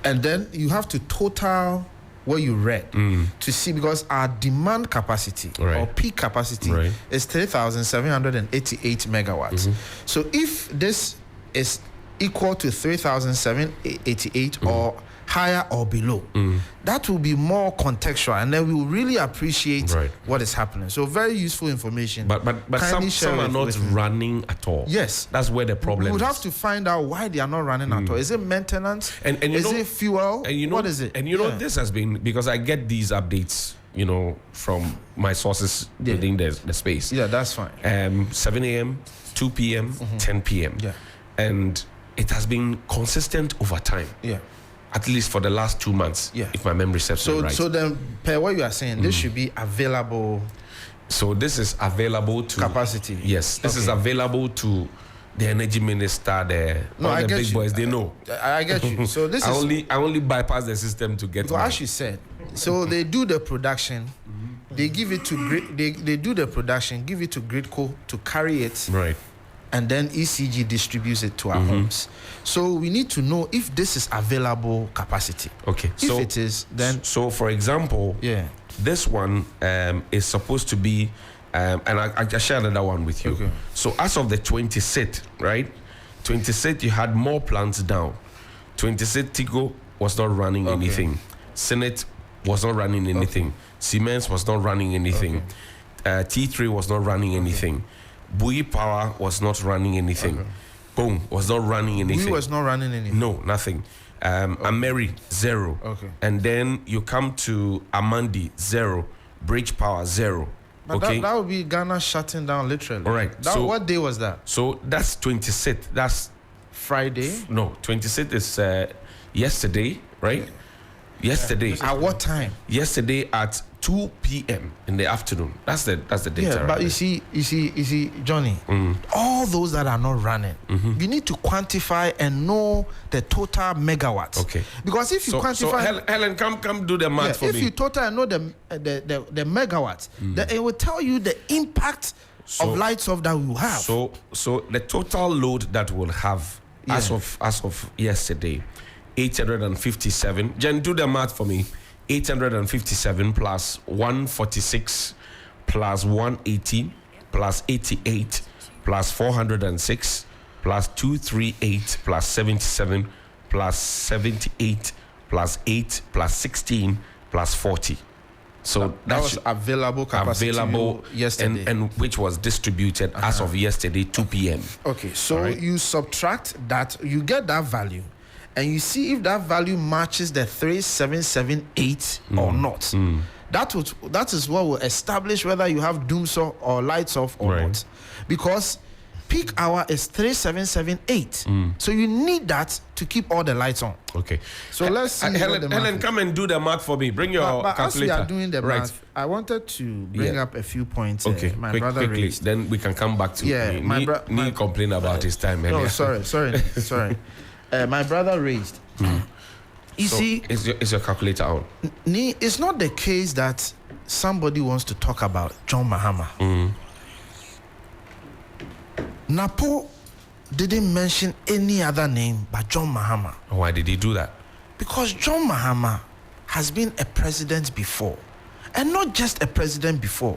And then you have to total what you read to see, because our demand capacity or peak capacity is 3,788 megawatts. So if this is equal to 3,788 or higher or below, that will be more contextual, and then we will really appreciate what is happening. So very useful information. But some are not running at all. Yes, that's where the problem is. We would have to find out why they are not running at all. Is it maintenance? And is it fuel? And what is it? And you know, this has been, because I get these updates, you know, from my sources within the space. Yeah, that's fine. 7 a.m., 2 p.m., 10 p.m. Yeah. And it has been consistent over time. Yeah. At least for the last 2 months, if my memory serves me right. So then, per what you are saying, this should be available. So this is available to capacity. Yes, this is available to the energy minister. The big boys, they know. I get you. So this I only bypass the system to get. As you said, so they do the production. They give it to they do the production, give it to Gridco to carry it. Right. And then ECG distributes it to our homes. So we need to know if this is available capacity. Okay. If it is, then... So, for example, this one is supposed to be... and I share another one with you. Okay. So, as of the 26th, right? 26th, you had more plants down. 26th, Tigo was not running anything. Senate was not running anything. Siemens was not running anything. T3 was not running anything. Bui Power was not running anything. Boom was not running anything. Bui was not running anything. No, nothing. Ameri 0. Okay. And then you come to Amandi 0. Bridge Power 0. But that would be Ghana shutting down literally. All right. So what day was that? So that's 26th. That's Friday. No, 26th is yesterday, right? Yesterday. At what time? Yesterday at 2 p.m. in the afternoon. That's the data. Yeah, but you see, Johnny, all those that are not running, you need to quantify and know the total megawatts. Okay. Because if you quantify, so Helen, come do the math for me. If you total and know the megawatts, then it will tell you the impact of lights off that we will have. So the total load that we'll have as of yesterday, 857. Jen, do the math for me. 857 plus 146 plus 180 plus 88 plus 406 plus 238 plus 77 plus 78 plus 8 plus 16 plus 40. So that was available capacity yesterday, and which was distributed as of yesterday 2 p.m. Okay, so right. you subtract that, you get that value, and you see if that value matches the 3778 or not. That is what will establish whether you have dooms off or lights off or not, because peak hour is 3778. So you need that to keep all the lights on. Okay. So let's see. Helen, come and do the math for me. Bring your but calculator. as we are doing the right. math, I wanted to bring up a few points. Okay. My brother quickly. raised. Then we can come back to my complain about his time. No, earlier. sorry. My brother raised. You see, is your calculator on? It's not the case that somebody wants to talk about John Mahama. Napo didn't mention any other name but John Mahama. Why did he do that? Because John Mahama has been a president before. And not just a president before.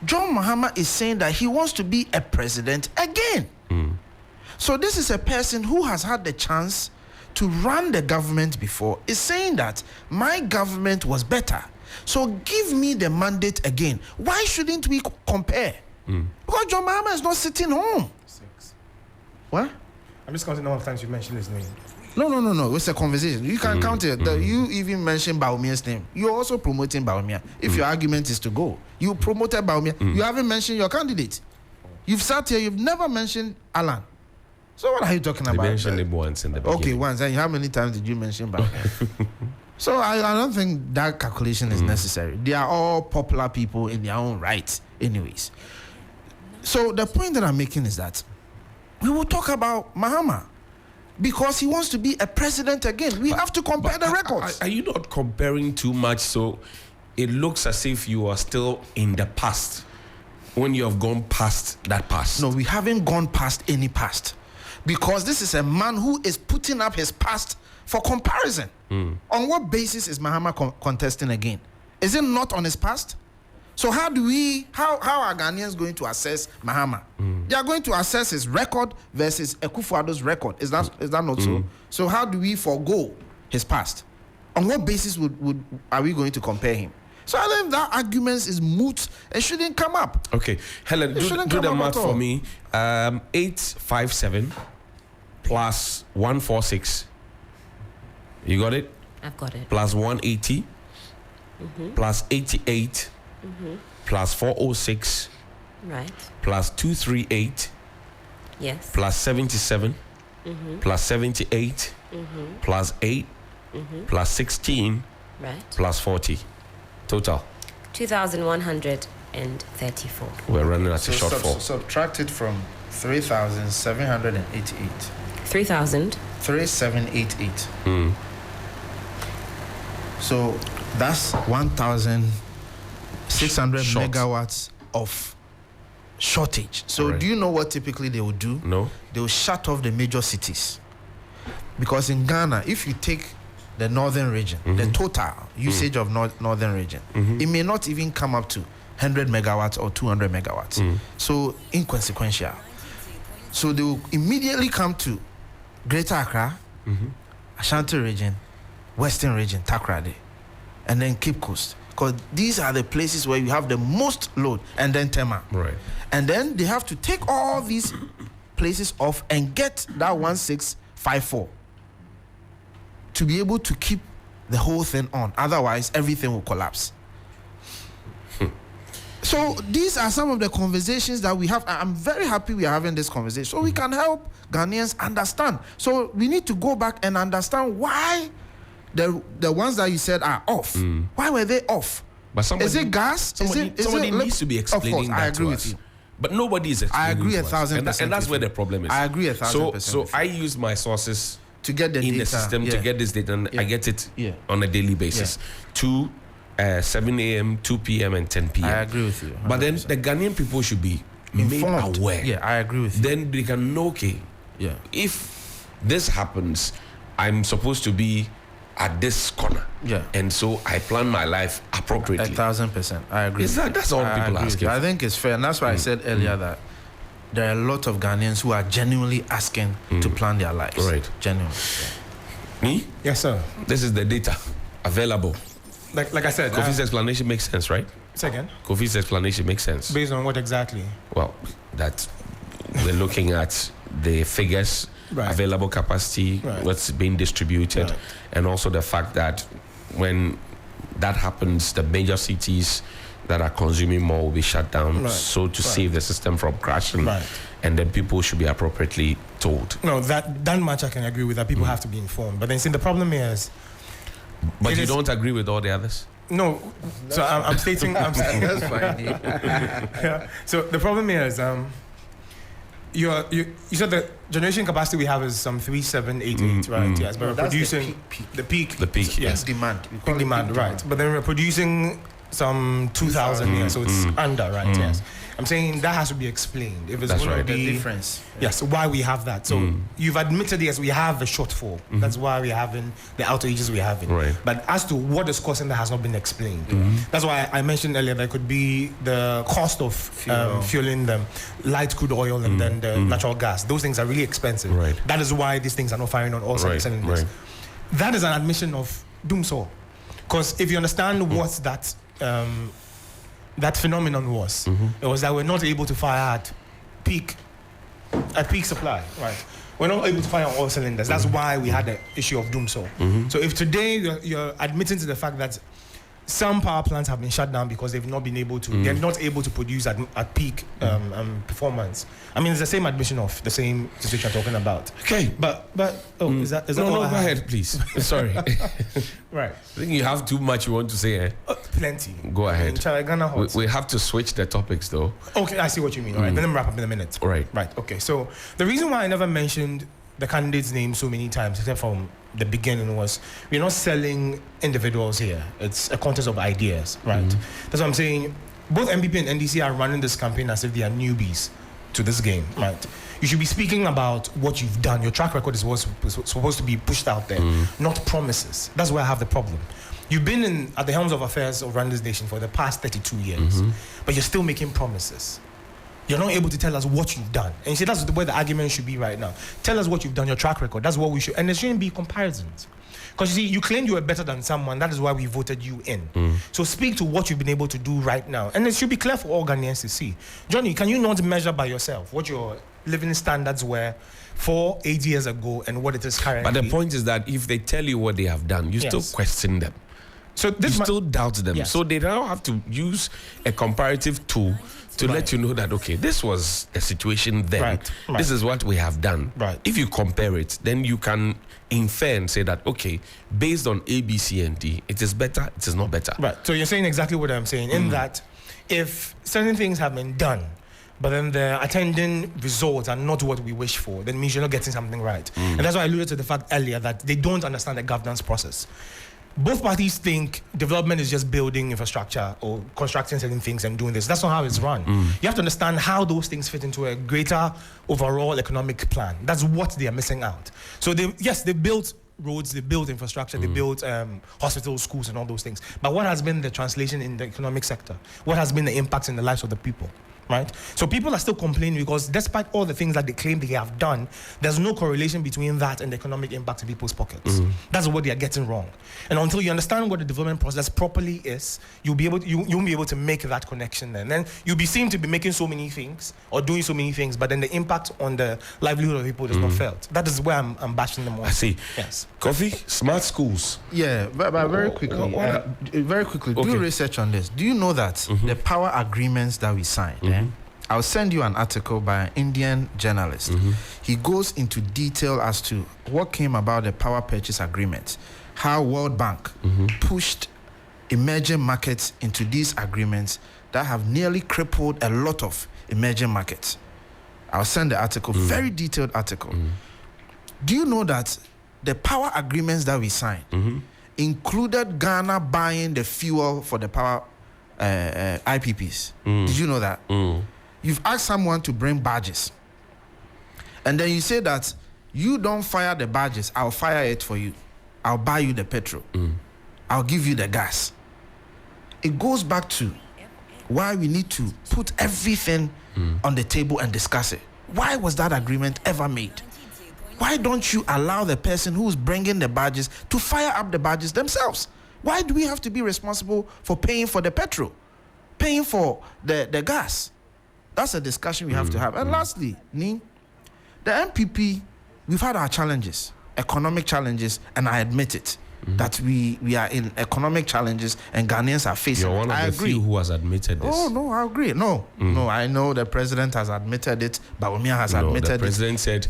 John Mahama is saying that he wants to be a president again. So this is a person who has had the chance to run the government before, is saying that my government was better. So give me the mandate again. Why shouldn't we compare? Because John Mahama is not sitting home. 6. What? I'm just counting the number of times you mentioned his name. No. It's a conversation. You can count it. You even mentioned Baumia's name. You're also promoting Baumia. If your argument is to go, you promoted Baumia. You haven't mentioned your candidate. You've sat here. You've never mentioned Alan. So what are you talking about? You mentioned him once in the beginning. Okay, once. And how many times did you mention Baumia? So I don't think that calculation is necessary. They are all popular people in their own right, anyways. So the point that I'm making is that we will talk about Mahama because he wants to be a president again. We have to compare the records. Are you not comparing too much? So it looks as if you are still in the past when you have gone past that past. No, we haven't gone past any past because this is a man who is putting up his past for comparison. On what basis is Mahama contesting again? Is it not on his past? So how are Ghanaians going to assess Mahama? They are going to assess his record versus Akufo-Addo's record. Is that not so? So how do we forego his past? On what basis are we going to compare him? So I think that argument is moot. It shouldn't come up. Okay, Helen, do the math for me. 857 plus 146. You got it? I've got it. Plus 180 plus 88 plus 406 Right. plus 238 Yes. plus 77 plus 78 plus 8 plus 16 Right. plus 40. Total. 2,134. We're running at a shortfall. Subtract it from 3,788. 3,000. 3788. So that's 1,600 Short. megawatts of shortage. So Right. do you know what typically they will do? No? They will shut off the major cities. Because in Ghana, if you take the northern region, the total usage of northern region, it may not even come up to 100 megawatts or 200 megawatts. So inconsequential. So they will immediately come to Greater Accra, Ashanti region, Western region, Takoradi, and then Cape Coast. Because these are the places where you have the most load, and then Tema. Right. And then they have to take all these places off and get that 1654 to be able to keep the whole thing on. Otherwise, everything will collapse. So these are some of the conversations that we have. I'm very happy we are having this conversation so we can help Ghanaians understand. So we need to go back and understand why the ones that you said are off. Why were they off? But somebody, is it gas? Somebody needs to be explaining that I agree to with us. you. But nobody is explaining. I agree to 1,000%. us. And that's where the problem is. I agree 1,000%. So I use my sources to get the in data the system to get this data, and I get it on a daily basis. 7 a.m., 2 p.m., and 10 p.m. I agree with you. 100%. But then the Ghanaian people should be informed. made aware. Yeah, I agree with you. Then they can know, okay, if this happens, I'm supposed to be at this corner. Yeah. And so I plan my life appropriately. 1,000%. I agree. That's all people are asking. I think it's fair. And that's why I said earlier that there are a lot of Ghanaians who are genuinely asking to plan their lives. Right. Genuinely. Me? Yes, sir. This is the data available. Like I said, Kofi's explanation makes sense, right? second. Kofi's explanation makes sense. Based on what exactly? Well, that we're looking at the figures, Right. available capacity, Right. what's being distributed, Right. and also the fact that when that happens, the major cities that are consuming more will be shut down, Right. so to Right. save the system from crashing, Right. and then people should be appropriately told. No, that much I can agree with. That people have to be informed. But then, see, the problem is, But It you is- don't agree with all the others? no. So I'm stating. I'm saying. That's fine. Yeah. So the problem is, you said the generation capacity we have is some 3788, right? Yes, but we're That's the producing the peak. The peak, yes, Demand. We call peak it demand, peak right? But then we're producing some 2,000, yeah, so it's under, right? Yes. I'm saying that has to be explained. If it's That's going right. to The be difference. yes, why we have that. So you've admitted, yes, we have a shortfall. That's why we're having the outages we're having. Right. But as to what is causing that has not been explained. That's why I mentioned earlier that could be the cost of fueling them, light crude oil and then the natural gas. Those things are really expensive. Right. That is why these things are not firing on all Right, cylinders. right. That is an admission of doom so. Because if you understand what that phenomenon was, it was that we're not able to fire at peak supply, right? We're not able to fire on all cylinders. That's why we had the issue of doom so. So if today you're admitting to the fact that some power plants have been shut down because they've not been able to, they're not able to produce at peak performance. I mean, it's the same admission of the same situation I'm talking about. Okay. But is that No, all I go have? ahead, please. Sorry. I Right. think you have too much you want to say, eh? Plenty. Go ahead. In Ghana We, hot. we have to switch the topics, though. Okay, I see what you mean. All right, then let me wrap up in a minute. Right. Right, okay. So the reason why I never mentioned the candidate's name so many times, except from the beginning, was we're not selling individuals here. It's a contest of ideas, right? That's what I'm saying. Both MPP and NDC are running this campaign as if they are newbies to this game, right? You should be speaking about what you've done. Your track record is what's supposed to be pushed out there, not promises. That's where I have the problem. You've been at the helms of affairs of running this nation for the past 32 years, but you're still making promises. You're not able to tell us what you've done. And you see, that's where the argument should be right now. Tell us what you've done, your track record. That's what we should. And there shouldn't be comparisons. Because you see, you claimed you were better than someone. That is why we voted you in. So speak to what you've been able to do right now. And it should be clear for all Ghanaians to see. Johnny, can you not measure by yourself what your living standards were 8 years ago and what it is currently? But the point is that if they tell you what they have done, you still Yes. question them. So You this still doubt them. Yes. So they now have to use a comparative tool to let you know that, okay, this was the situation then. Right, right. This is what we have done. Right. If you compare it, then you can infer and say that, okay, based on A, B, C, and D, it is better, it is not better. Right. So you're saying exactly what I'm saying, in that if certain things have been done, but then the attending results are not what we wish for, then it means you're not getting something right. And that's why I alluded to the fact earlier that they don't understand the governance process. Both parties think development is just building infrastructure or constructing certain things and doing this. That's not how it's run. You have to understand how those things fit into a greater overall economic plan. That's what they are missing out. So they built roads, they built infrastructure, they built hospitals, schools, and all those things. But what has been the translation in the economic sector? What has been the impact in the lives of the people? Right? So people are still complaining because despite all the things that they claim they have done, there's no correlation between that and the economic impact in people's pockets. That's what they are getting wrong. And until you understand what the development process properly is, you won't be able to make that connection then. Then you'll be seen to be making so many things or doing so many things, but then the impact on the livelihood of people is not felt. That is where I'm bashing them on. I see. Yes. Kofi, smart schools. Yeah, but very quickly, do Okay. research on this. Do you know that the power agreements that we signed, I'll send you an article by an Indian journalist. He goes into detail as to what came about the power purchase agreement, how World Bank pushed emerging markets into these agreements that have nearly crippled a lot of emerging markets. I'll send the article, very detailed article. Do you know that the power agreements that we signed included Ghana buying the fuel for the power IPPs? Did you know that? You've asked someone to bring barges, and then you say that you don't fire the barges, I'll fire it for you. I'll buy you the petrol. I'll give you the gas. It goes back to why we need to put everything on the table and discuss it. Why was that agreement ever made? Why don't you allow the person who's bringing the badges to fire up the badges themselves? Why do we have to be responsible for paying for the petrol, paying for the gas? That's a discussion we have to have. And lastly, the NPP, we've had our challenges, economic challenges, and I admit it, that we are in economic challenges and Ghanaians are facing. You're one of the few who has admitted this. Oh, no, I agree. No, I know the president has admitted it, Bawumia has admitted it. The president said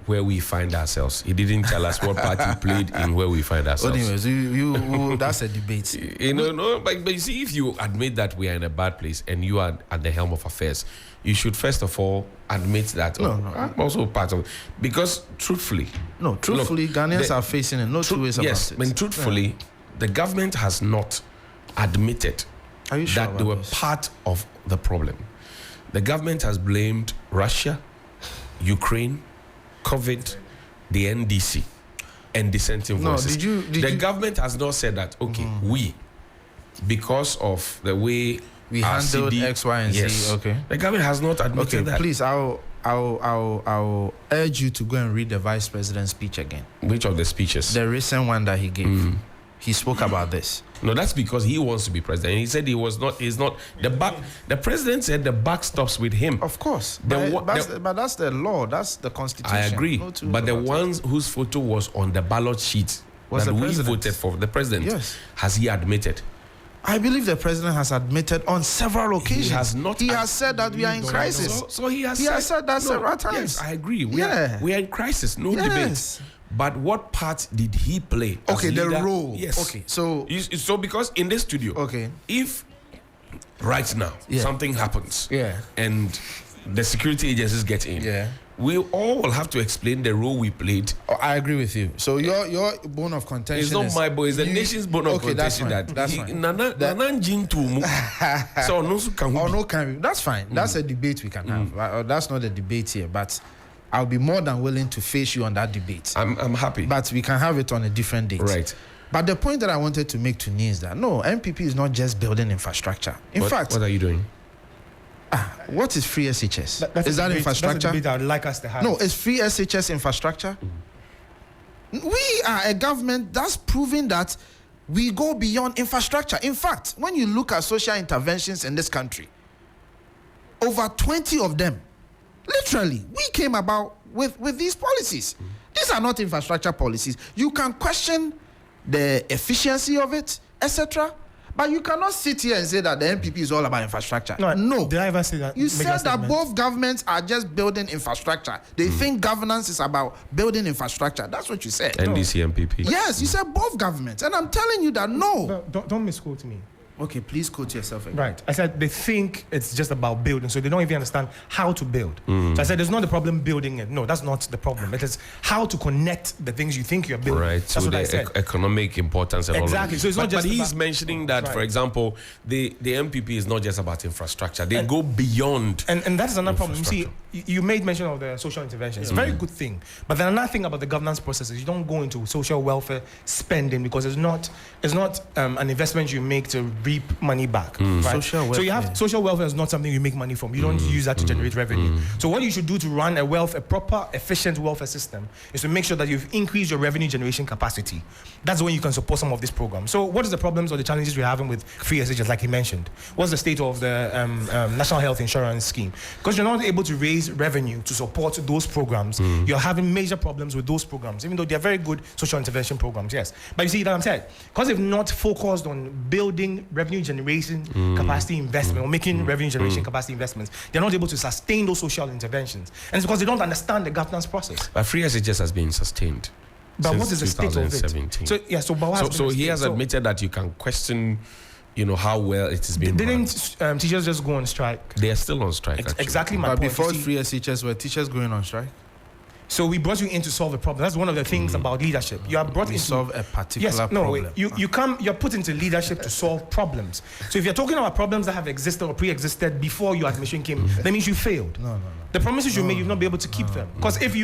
where we find ourselves. He didn't tell us what part he played in where we find ourselves. Anyways, you that's a debate. But you see, if you admit that we are in a bad place and you are at the helm of affairs, you should first of all admit that I'm also part of it. Because truthfully, Ghanaians are facing it. No two ways about it. Yes, but truthfully, the government has not admitted that they were part of the problem. The government has blamed Russia, Ukraine, COVID, the NDC, and dissenting voices. The government has not said that, we, because of the way we handled X, Y, and Z. Okay. The government has not admitted that. Please, I'll urge you to go and read the Vice President's speech again. Which of the speeches? The recent one that he gave. He spoke about this. No, that's because he wants to be president. He said he's not the president said the buck stops with him. Of course. But that's the law. That's the constitution. I agree. But the ones whose photo was on the ballot sheet that we voted for, the president, has he admitted? I believe the president has admitted on several occasions. He has not. He has said that we are in crisis. So he has said that several times. Yes, I agree. We are in crisis. No debate. But what part did he play? Okay, the role. Yes. Okay, so because in this studio, if right now something happens, and the security agencies get in, we all will have to explain the role we played. I agree with you. So your bone of contention. It's not my bone. It's the nation's bone of contention. That's fine. That's fine. That's a debate we can have. That's not a debate here, but I'll be more than willing to face you on that debate. I'm happy. But we can have it on a different date. Right. But the point that I wanted to make to me is that, no, NPP is not just building infrastructure. In fact... What are you doing? What is free SHS? Is that infrastructure? That's a debate I would like us to have. No, is free SHS infrastructure? We are a government that's proving that we go beyond infrastructure. In fact, when you look at social interventions in this country, over 20 of them, literally, we came about with these policies. These are not infrastructure policies. You can question the efficiency of it, etc. But you cannot sit here and say that the NPP is all about infrastructure. No. Did I ever say that? You said that both governments are just building infrastructure. They think governance is about building infrastructure. That's what you said. NDC, NPP. Yes, you said both governments. And I'm telling you that no. Don't misquote me. Okay, please quote yourself again. Right. I said they think it's just about building, so they don't even understand how to build. So I said there's not the problem building it. No, that's not the problem. It is how to connect the things you think you're building. Right. That's so what the I said. Economic importance and exactly. all of it. So it's not just. But he's mentioning that, for example, the MPP is not just about infrastructure. They go beyond. And that is another problem. You see, you made mention of the social intervention. It's a very good thing. But then another thing about the governance process is you don't go into social welfare spending because it's not an investment you make to reap money back. Right? So you have social welfare is not something you make money from. You don't use that to generate revenue. So what you should do to run a proper, efficient welfare system is to make sure that you've increased your revenue generation capacity. That's when you can support some of these programs. So what is the problems or the challenges we're having with free SHS, like he mentioned? What's the state of the National Health Insurance Scheme? Because you're not able to raise revenue to support those programs. You're having major problems with those programs, even though they're very good social intervention programs, yes. But you see that I'm saying, because they've not focused on building revenue generation capacity investment or making revenue generation capacity investments, they're not able to sustain those social interventions. And it's because they don't understand the governance process. But free SHS has been sustained. But what is the state of it? So he has admitted that you can question, how well it is being run. Didn't teachers just go on strike? They are still on strike. Exactly my point. But before free SHS, were teachers going on strike? So we brought you in to solve a problem. That's one of the things about leadership. You are brought in to solve a particular problem. You're put into leadership to solve problems. So if you're talking about problems that have existed or pre-existed before your admission came, that means you failed. No. The promises you made, you've not been able to keep them. Because if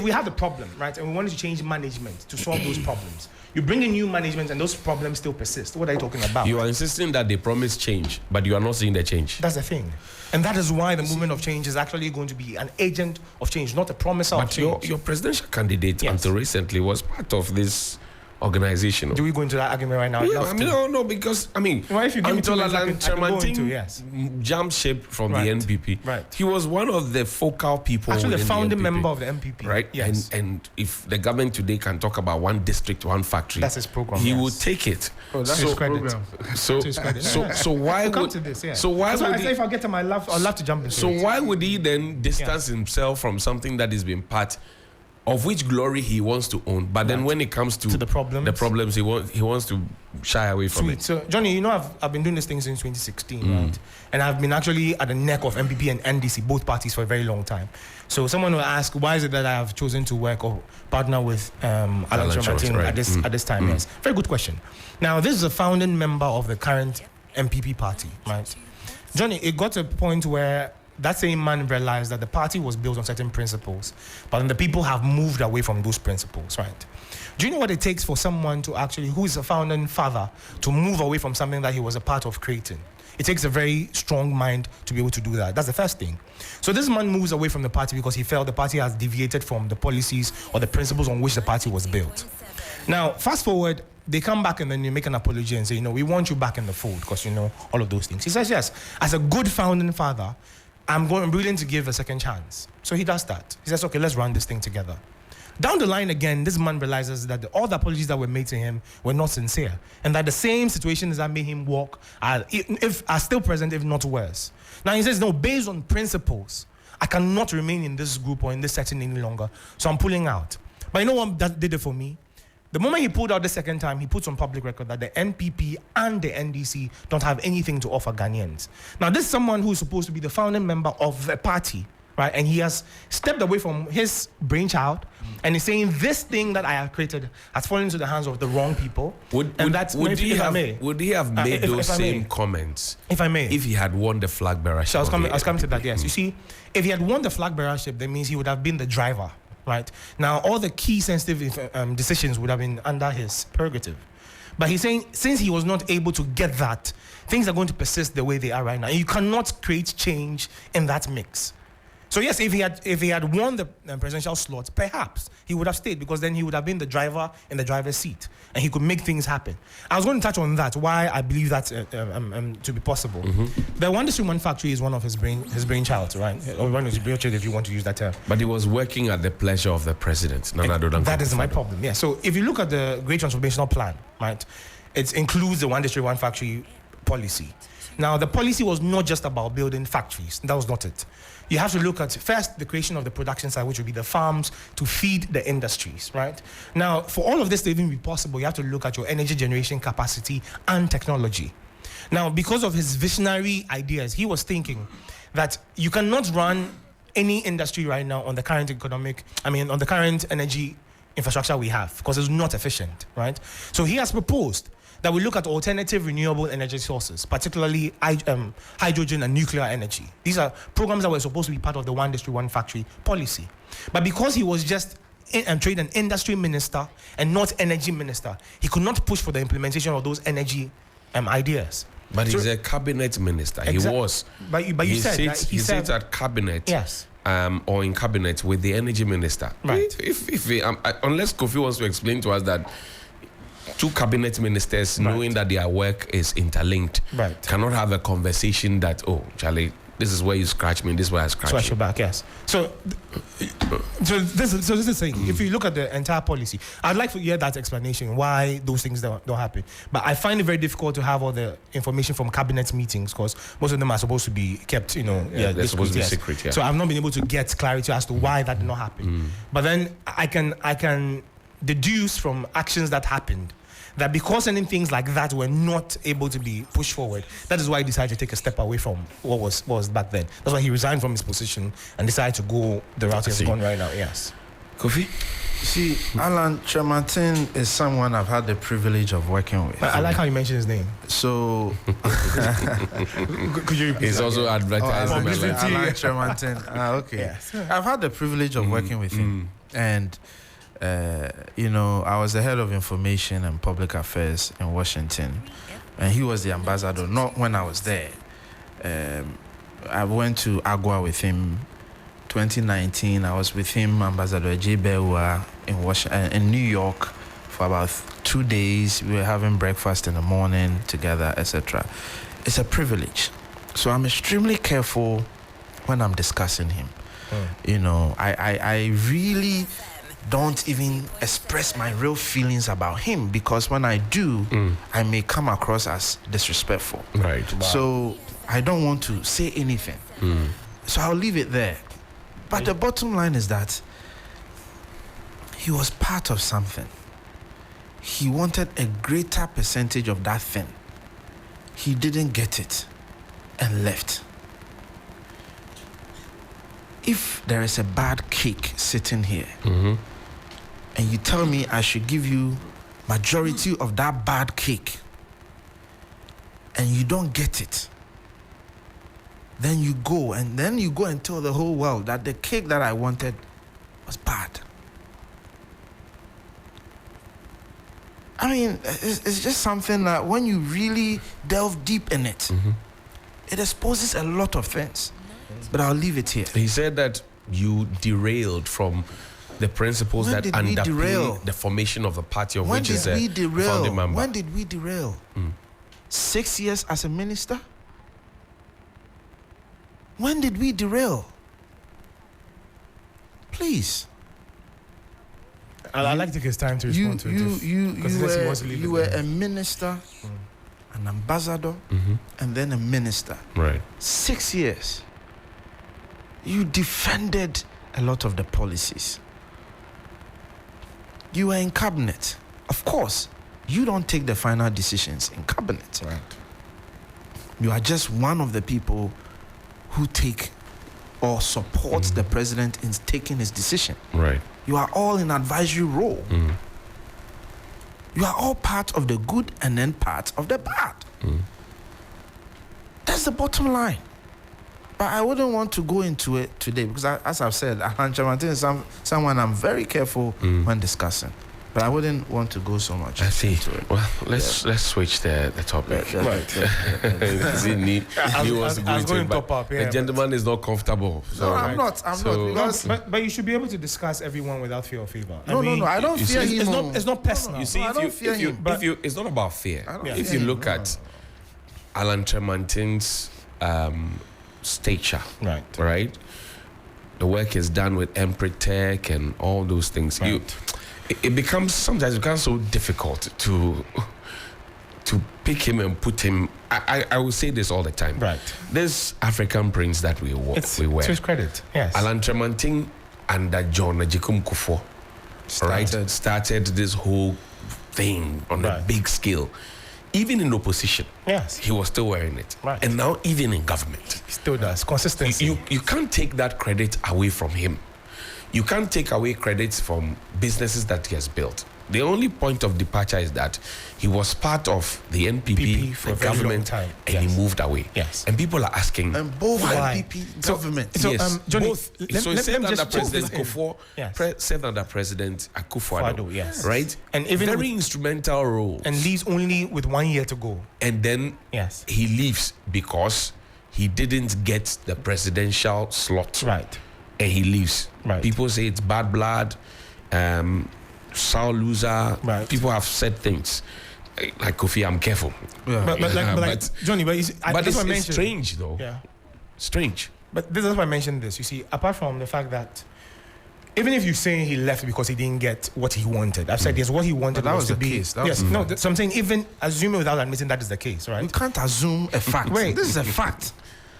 we have the problem, right, and we wanted to change management to solve those problems, You bring in new management and those problems still persist. What are you talking about? You are insisting that they promise change, but you are not seeing the change. That's the thing. And that is why the movement of change is actually going to be an agent of change, not a promiser of change. But your presidential candidate, Yes. until recently, was part of this organization. Do we go into that argument right now? Yeah, no, because Well, if you give me 2 minutes, I can go into, yes. jumped ship from Right. the NPP. Right. He was one of the focal people. Actually, the within founding NPP, member of the MPP. right? Yes. And if the government today can talk about one district, one factory, That's his program, He yes. will take it. Oh, that's So- his program. So, To his credit. so why We'll come would to this? Yeah. so why That's why would I say he, if I get to my love, I'd love to jump into so it. why would he then distance himself from something that has been part of which glory he wants to own, but then when it comes to the problems, he wants to shy away from Sweet. it. So, Johnny, you know, I've been doing this thing since 2016, right? And I've been actually at the neck of MPP and NDC, both parties, for a very long time. So someone will ask, why is it that I have chosen to work or partner with Alan Choma right. at this time? Yes, very good question. Now, this is a founding member of the current MPP party, right? Johnny, it got to a point where that same man realized that the party was built on certain principles, but then the people have moved away from those principles, right? Do you know what it takes for someone to actually, who is a founding father, to move away from something that he was a part of creating? It takes a very strong mind to be able to do that. That's the first thing. So this man moves away from the party because he felt the party has deviated from the policies or the principles on which the party was built. Now, fast forward, they come back and then they make an apology and say, you know, we want you back in the fold because, you know, all of those things. He says, yes, as a good founding father, I'm willing to give a second chance. So he does that. He says, okay, let's run this thing together. Down the line again, this man realizes that all the apologies that were made to him were not sincere, and that the same situations that made him walk are still present, if not worse. Now he says, no, based on principles, I cannot remain in this group or in this setting any longer, so I'm pulling out. But you know what that did it for me? The moment he pulled out the second time, he puts on public record that the NPP and the NDC don't have anything to offer Ghanaians. Now, this is someone who is supposed to be the founding member of the party, right? And he has stepped away from his brainchild and is saying this thing that I have created has fallen into the hands of the wrong people. Would he have made those same comments if I may, if he had won the flag bearership? So I was coming to that, yes. You see, if he had won the flag bearership, that means he would have been the driver. Right? Now, all the key sensitive decisions would have been under his prerogative. But he's saying, since he was not able to get that, things are going to persist the way they are right now. You cannot create change in that mix. So yes, if he had won the presidential slot, perhaps he would have stayed, because then he would have been the driver in the driver's seat and he could make things happen. I was going to touch on that, why I believe that to be possible. The One District One Factory is one of his brainchild, right? Or one of his brainchild, if you want to use that term. But he was working at the pleasure of the president. That is my problem. Yeah. So if you look at the Great Transformational Plan, right, it includes the One District One Factory policy. Now, the policy was not just about building factories. That was not it. You have to look at, first, the creation of the production side, which would be the farms to feed the industries, right? Now, for all of this to even be possible, you have to look at your energy generation capacity and technology. Now, because of his visionary ideas, he was thinking that you cannot run any industry right now on the current on the current energy infrastructure we have, because it's not efficient, right? So he has proposed that we look at alternative renewable energy sources, particularly hydrogen and nuclear energy. These are programs that were supposed to be part of the One District, One Factory policy. But because he was just trade and industry minister and not energy minister, he could not push for the implementation of those energy ideas. But he's a cabinet minister. He was. But you said he sits at cabinet. Yes. Or in cabinet with the energy minister. Right. Unless Kofi wants to explain to us that two cabinet ministers, knowing that their work is interlinked, cannot have a conversation that, oh, Charlie, this is where you scratch me, this is where I scratch your back, yes. So this is the thing. If you look at the entire policy, I'd like to hear that explanation, why those things don't happen. But I find it very difficult to have all the information from cabinet meetings, because most of them are supposed to be kept, they're supposed to be secret, yeah. So I've not been able to get clarity as to why that did not happen. But then I can deduce from actions that happened that because certain things like that were not able to be pushed forward, that is why he decided to take a step away from what was back then. That's why he resigned from his position and decided to go the route he's gone right now. Yes. Kofi? See, Alan Choma is someone I've had the privilege of working with. I like how you mentioned his name. So, could you repeat he's that also advertising. Alan Choma. Okay. Yes. I've had the privilege of working with him, and I was the head of information and public affairs in Washington, and he was the ambassador. Not when I was there. I went to Agua with him. 2019, I was with him, Ambassador J. Bewa, in New York for about 2 days. We were having breakfast in the morning together, etc. It's a privilege. So I'm extremely careful when I'm discussing him. I really don't even express my real feelings about him, because when I do, I may come across as disrespectful. Right. Wow. So I don't want to say anything. So I'll leave it there. But the bottom line is that he was part of something. He wanted a greater percentage of that thing. He didn't get it and left. If there is a bad cake sitting here, and you tell me I should give you majority of that bad cake, and you don't get it, then you go and tell the whole world that the cake that I wanted was bad. I mean, it's just something that when you really delve deep in it, it exposes a lot of things. But I'll leave it here. He said that you derailed from the principles When that did we derail? underpin the formation of the party, of When which is did we a derail? founding member. When did we derail? 6 years as a minister? When did we derail? Please. I'd like to take his time to respond to this. You were a minister, an ambassador, and then a minister. Right. 6 years. You defended a lot of the policies. You were in cabinet. Of course, you don't take the final decisions in cabinet. Right. You are just one of the people who take or support the president in taking his decision. Right. You are all in advisory role. You are all part of the good and then part of the bad. That's the bottom line. But I wouldn't want to go into it today because, as I've said, Alan Chamantin is someone I'm very careful when discussing. But I wouldn't want to go so much into it. Well, let's switch the topic. He wants to go into it, top up. the gentleman is not comfortable. No, I'm not. Because but you should be able to discuss everyone without fear or favor. No, I don't fear him. It's not personal. You see, it's not about fear. If you look at Alan Tremantin's stature, right, the work is done with Empretech and all those things. Right. It becomes so difficult to pick him and put him. I will say this all the time. Right. This African prince that we wear. To his credit, yes. Alan Tremantin under John Ajikum Kufuor, started this whole thing on a big scale. Even in opposition, he was still wearing it. Right. And now even in government, he still does. Consistency. You can't take that credit away from him. You can't take away credits from businesses that he has built. The only point of departure is that he was part of the NPP for the government time. and he moved away. Yes. And people are asking, and both why? NPP government. Yes, Johnny, both. So he served under President Kufuor, Yes. served under President Akufo-Addo, yes. right? And even very instrumental role. And leaves only with 1 year to go. And then he leaves because he didn't get the presidential slot. Right. And he leaves. Right. People say it's bad blood, sour loser. Right. People have said things. Like Kofi, I'm careful. Yeah. But Johnny, it's strange though. Yeah. Strange. But this is why I mentioned this. You see, apart from the fact that even if you're saying he left because he didn't get what he wanted, I've said yes, what he wanted that was to the be. case. So I'm saying even assuming without admitting that is the case, right? You can't assume a fact. Wait. This is a fact.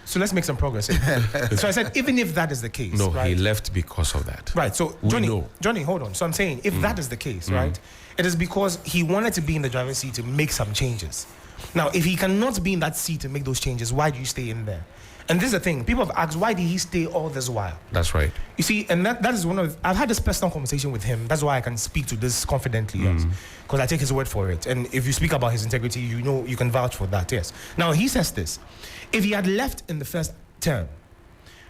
So let's make some progress. So I said, even if that is the case, no, right? he left because of that. Right. So Johnny, hold on. So I'm saying, if that is the case, right, it is because he wanted to be in the driver's seat to make some changes. Now, if he cannot be in that seat to make those changes, why do you stay in there? And this is the thing. People have asked, why did he stay all this while? That's right. You see, and that is one of... I've had this personal conversation with him. That's why I can speak to this confidently, yes. Because I take his word for it. And if you speak about his integrity, you know you can vouch for that, yes. Now, he says this. If he had left in the first term,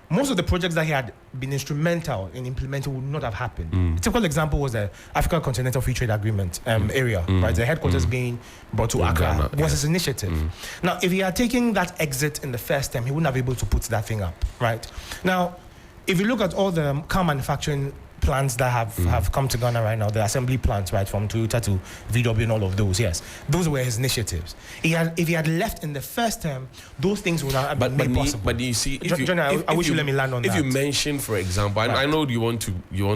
most of the projects that he had been instrumental in implementing would not have happened. A typical example was the African Continental Free Trade Agreement area, right? The headquarters being brought to Accra Ghana, was his initiative. Now, if he had taken that exit in the first term, he wouldn't have been able to put that thing up, right? Now, if you look at all the car manufacturing plants that have come to Ghana right now, the assembly plants, right, from Toyota to VW and all of those, yes, those were his initiatives. If he had left in the first term, those things would not have been made possible. But you see, I wish you let me land on that. If you mention, for example, I know you want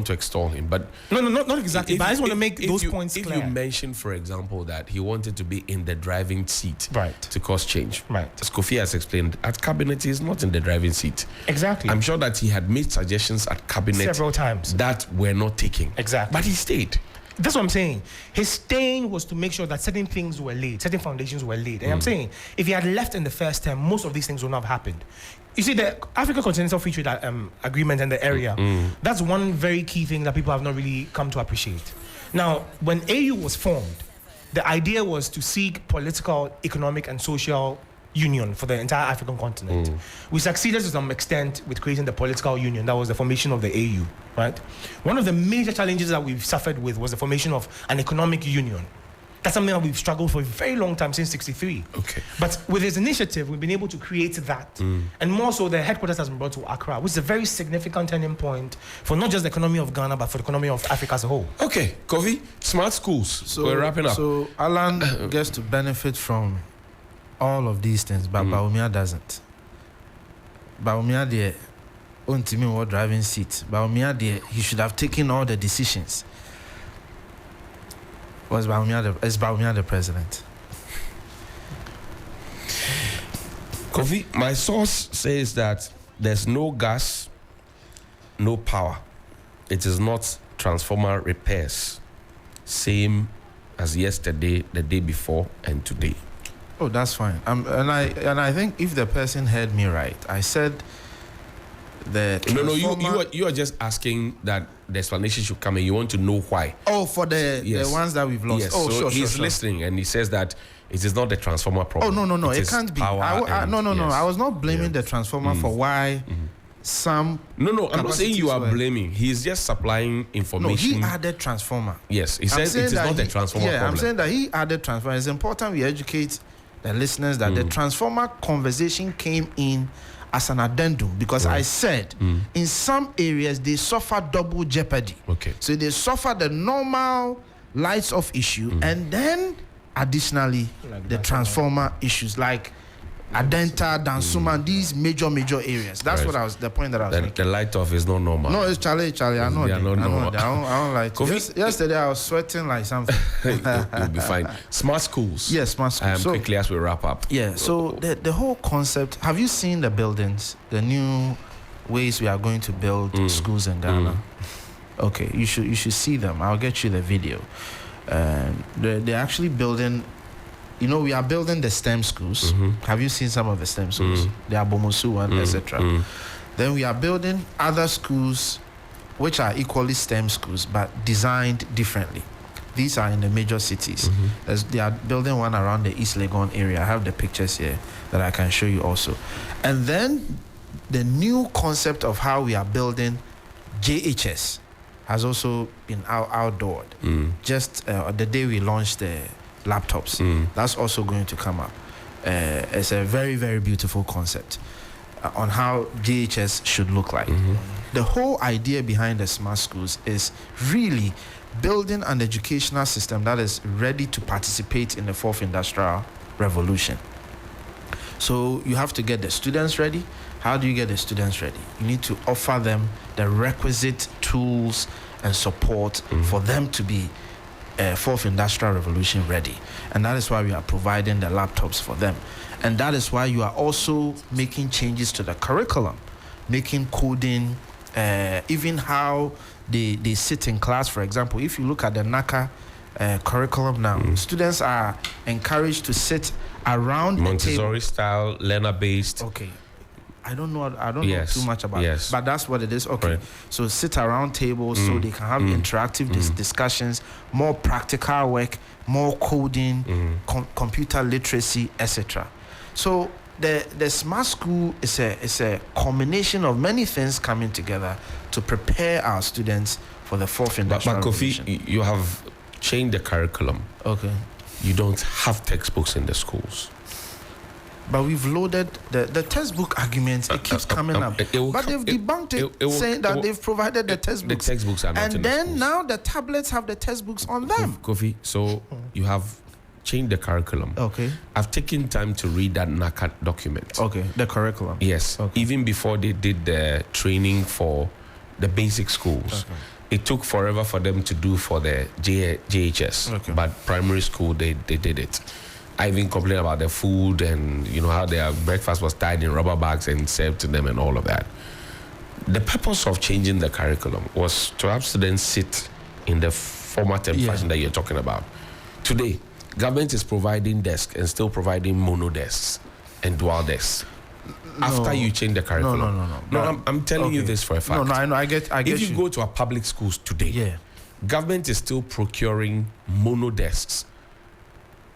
to extol him, but not exactly. But I just want to make those points clear. If you mention, for example, that he wanted to be in the driving seat, right, to cause change, right, as Kofi has explained, at cabinet he is not in the driving seat. Exactly. I'm sure that he had made suggestions at cabinet several times that were not taken. Exactly. But he stayed. That's what I'm saying. His staying was to make sure that certain things were laid, certain foundations were laid. And I'm saying, if he had left in the first term, most of these things would not have happened. You see, the African Continental Free Trade Agreement and the area, that's one very key thing that people have not really come to appreciate. Now, when AU was formed, the idea was to seek political, economic, and social union for the entire African continent. We succeeded to some extent with creating the political union. That was the formation of the AU, right? One of the major challenges that we've suffered with was the formation of an economic union. That's something that we've struggled for a very long time, since '63. Okay. But with his initiative, we've been able to create that. And more so, the headquarters has been brought to Accra, which is a very significant turning point for not just the economy of Ghana, but for the economy of Africa as a whole. Okay, Kofi, smart schools. So we're wrapping up. So Alan gets to benefit from all of these things, but Bawumia doesn't. Bawumia, the untimi or driving seat. Bawumia, he should have taken all the decisions. Is Bawumia the president? Kofi, my source says that there's no gas, no power. It is not transformer repairs. Same as yesterday, the day before, and today. Oh, that's fine. And I think if the person heard me right, I said that you are just asking that the explanation should come, and you want to know why. Oh, for the ones that we've lost. Yes. Oh, so sure, he's listening, and he says that it is not the transformer problem. Oh, no, it can't be. No. I was not blaming the transformer for why some. No. I'm not saying you are blaming. He's just supplying information. No, he added transformer. Yes, he says it is not the transformer problem. I'm saying that he added transformer. It's important we educate the listeners that the transformer conversation came in as an addendum, because I said in some areas they suffer double jeopardy. Okay. So they suffer the normal lights off issue and then additionally like the transformer issues like Adenta, Dansuma, these major areas. That's what the point that I was making. The light off is not normal. No, it's Charlie. I know. They are not normal. I don't like it. Yesterday I was sweating like something. You'll be fine. Smart schools. Yes, smart schools. Quickly as we wrap up. Yeah. So the whole concept. Have you seen the buildings? The new ways we are going to build schools in Ghana. Okay, you should see them. I'll get you the video. They're actually building. You know, we are building the STEM schools. Have you seen some of the STEM schools? The Abomosu one, etc. Then we are building other schools which are equally STEM schools but designed differently. These are in the major cities. They are building one around the East Legon area. I have the pictures here that I can show you also. And then the new concept of how we are building JHS has also been outdoored. Just the day we launched the laptops, that's also going to come up. It's a very, very beautiful concept on how JHS should look like. The whole idea behind the smart schools is really building an educational system that is ready to participate in the fourth industrial revolution. So you have to get the students ready. How do you get the students ready? You need to offer them the requisite tools and support for them to be fourth industrial revolution ready. And that is why we are providing the laptops for them. And that is why you are also making changes to the curriculum, making coding, even how they sit in class. For example, if you look at the NACA curriculum now, students are encouraged to sit around Montessori style, learner-based. Okay. I don't know too much about it, but that's what it is. Okay, right. So sit around tables so they can have interactive discussions, more practical work, more coding, computer literacy, etc. So the smart school is a combination of many things coming together to prepare our students for the fourth industrial revolution. Kofi, you have changed the curriculum. Okay. You don't have textbooks in the schools. But we've loaded the textbook argument. It keeps coming up. But they've debunked it, saying that they've provided the textbooks. The textbooks are not and in the then schools. now the tablets have the textbooks on them. Kofi, so you have changed the curriculum. Okay. I've taken time to read that NACA document. Okay, the curriculum. Yes. Okay. Even before they did the training for the basic schools. Okay. It took forever for them to do for the JHS. Okay. But primary school, they did it. I even complained about the food and how their breakfast was tied in rubber bags and served to them and all of that. The purpose of changing the curriculum was to have students sit in the format and fashion that you're talking about. Today, government is providing desks and still providing mono desks and dual desks. After you change the curriculum. No, I'm telling you this for a fact. No, I know. I get if you you. go to our public schools today, government is still procuring mono desks.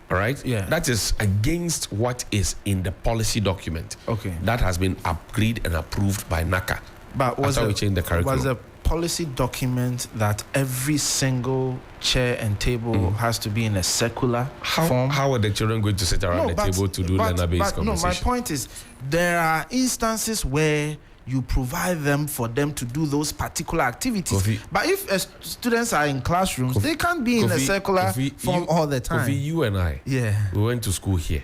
All right? Yeah. That is against what is in the policy document. Okay. That has been agreed and approved by NACA. But we change the curriculum. Was a policy document that every single chair and table has to be in a circular form? How are the children going to sit around the table to do learner-based conversation? No, my point is there are instances where you provide them for them to do those particular activities. Kofi. But if students are in classrooms, they can't be in a circular form all the time. Kofi, you and I, we went to school here.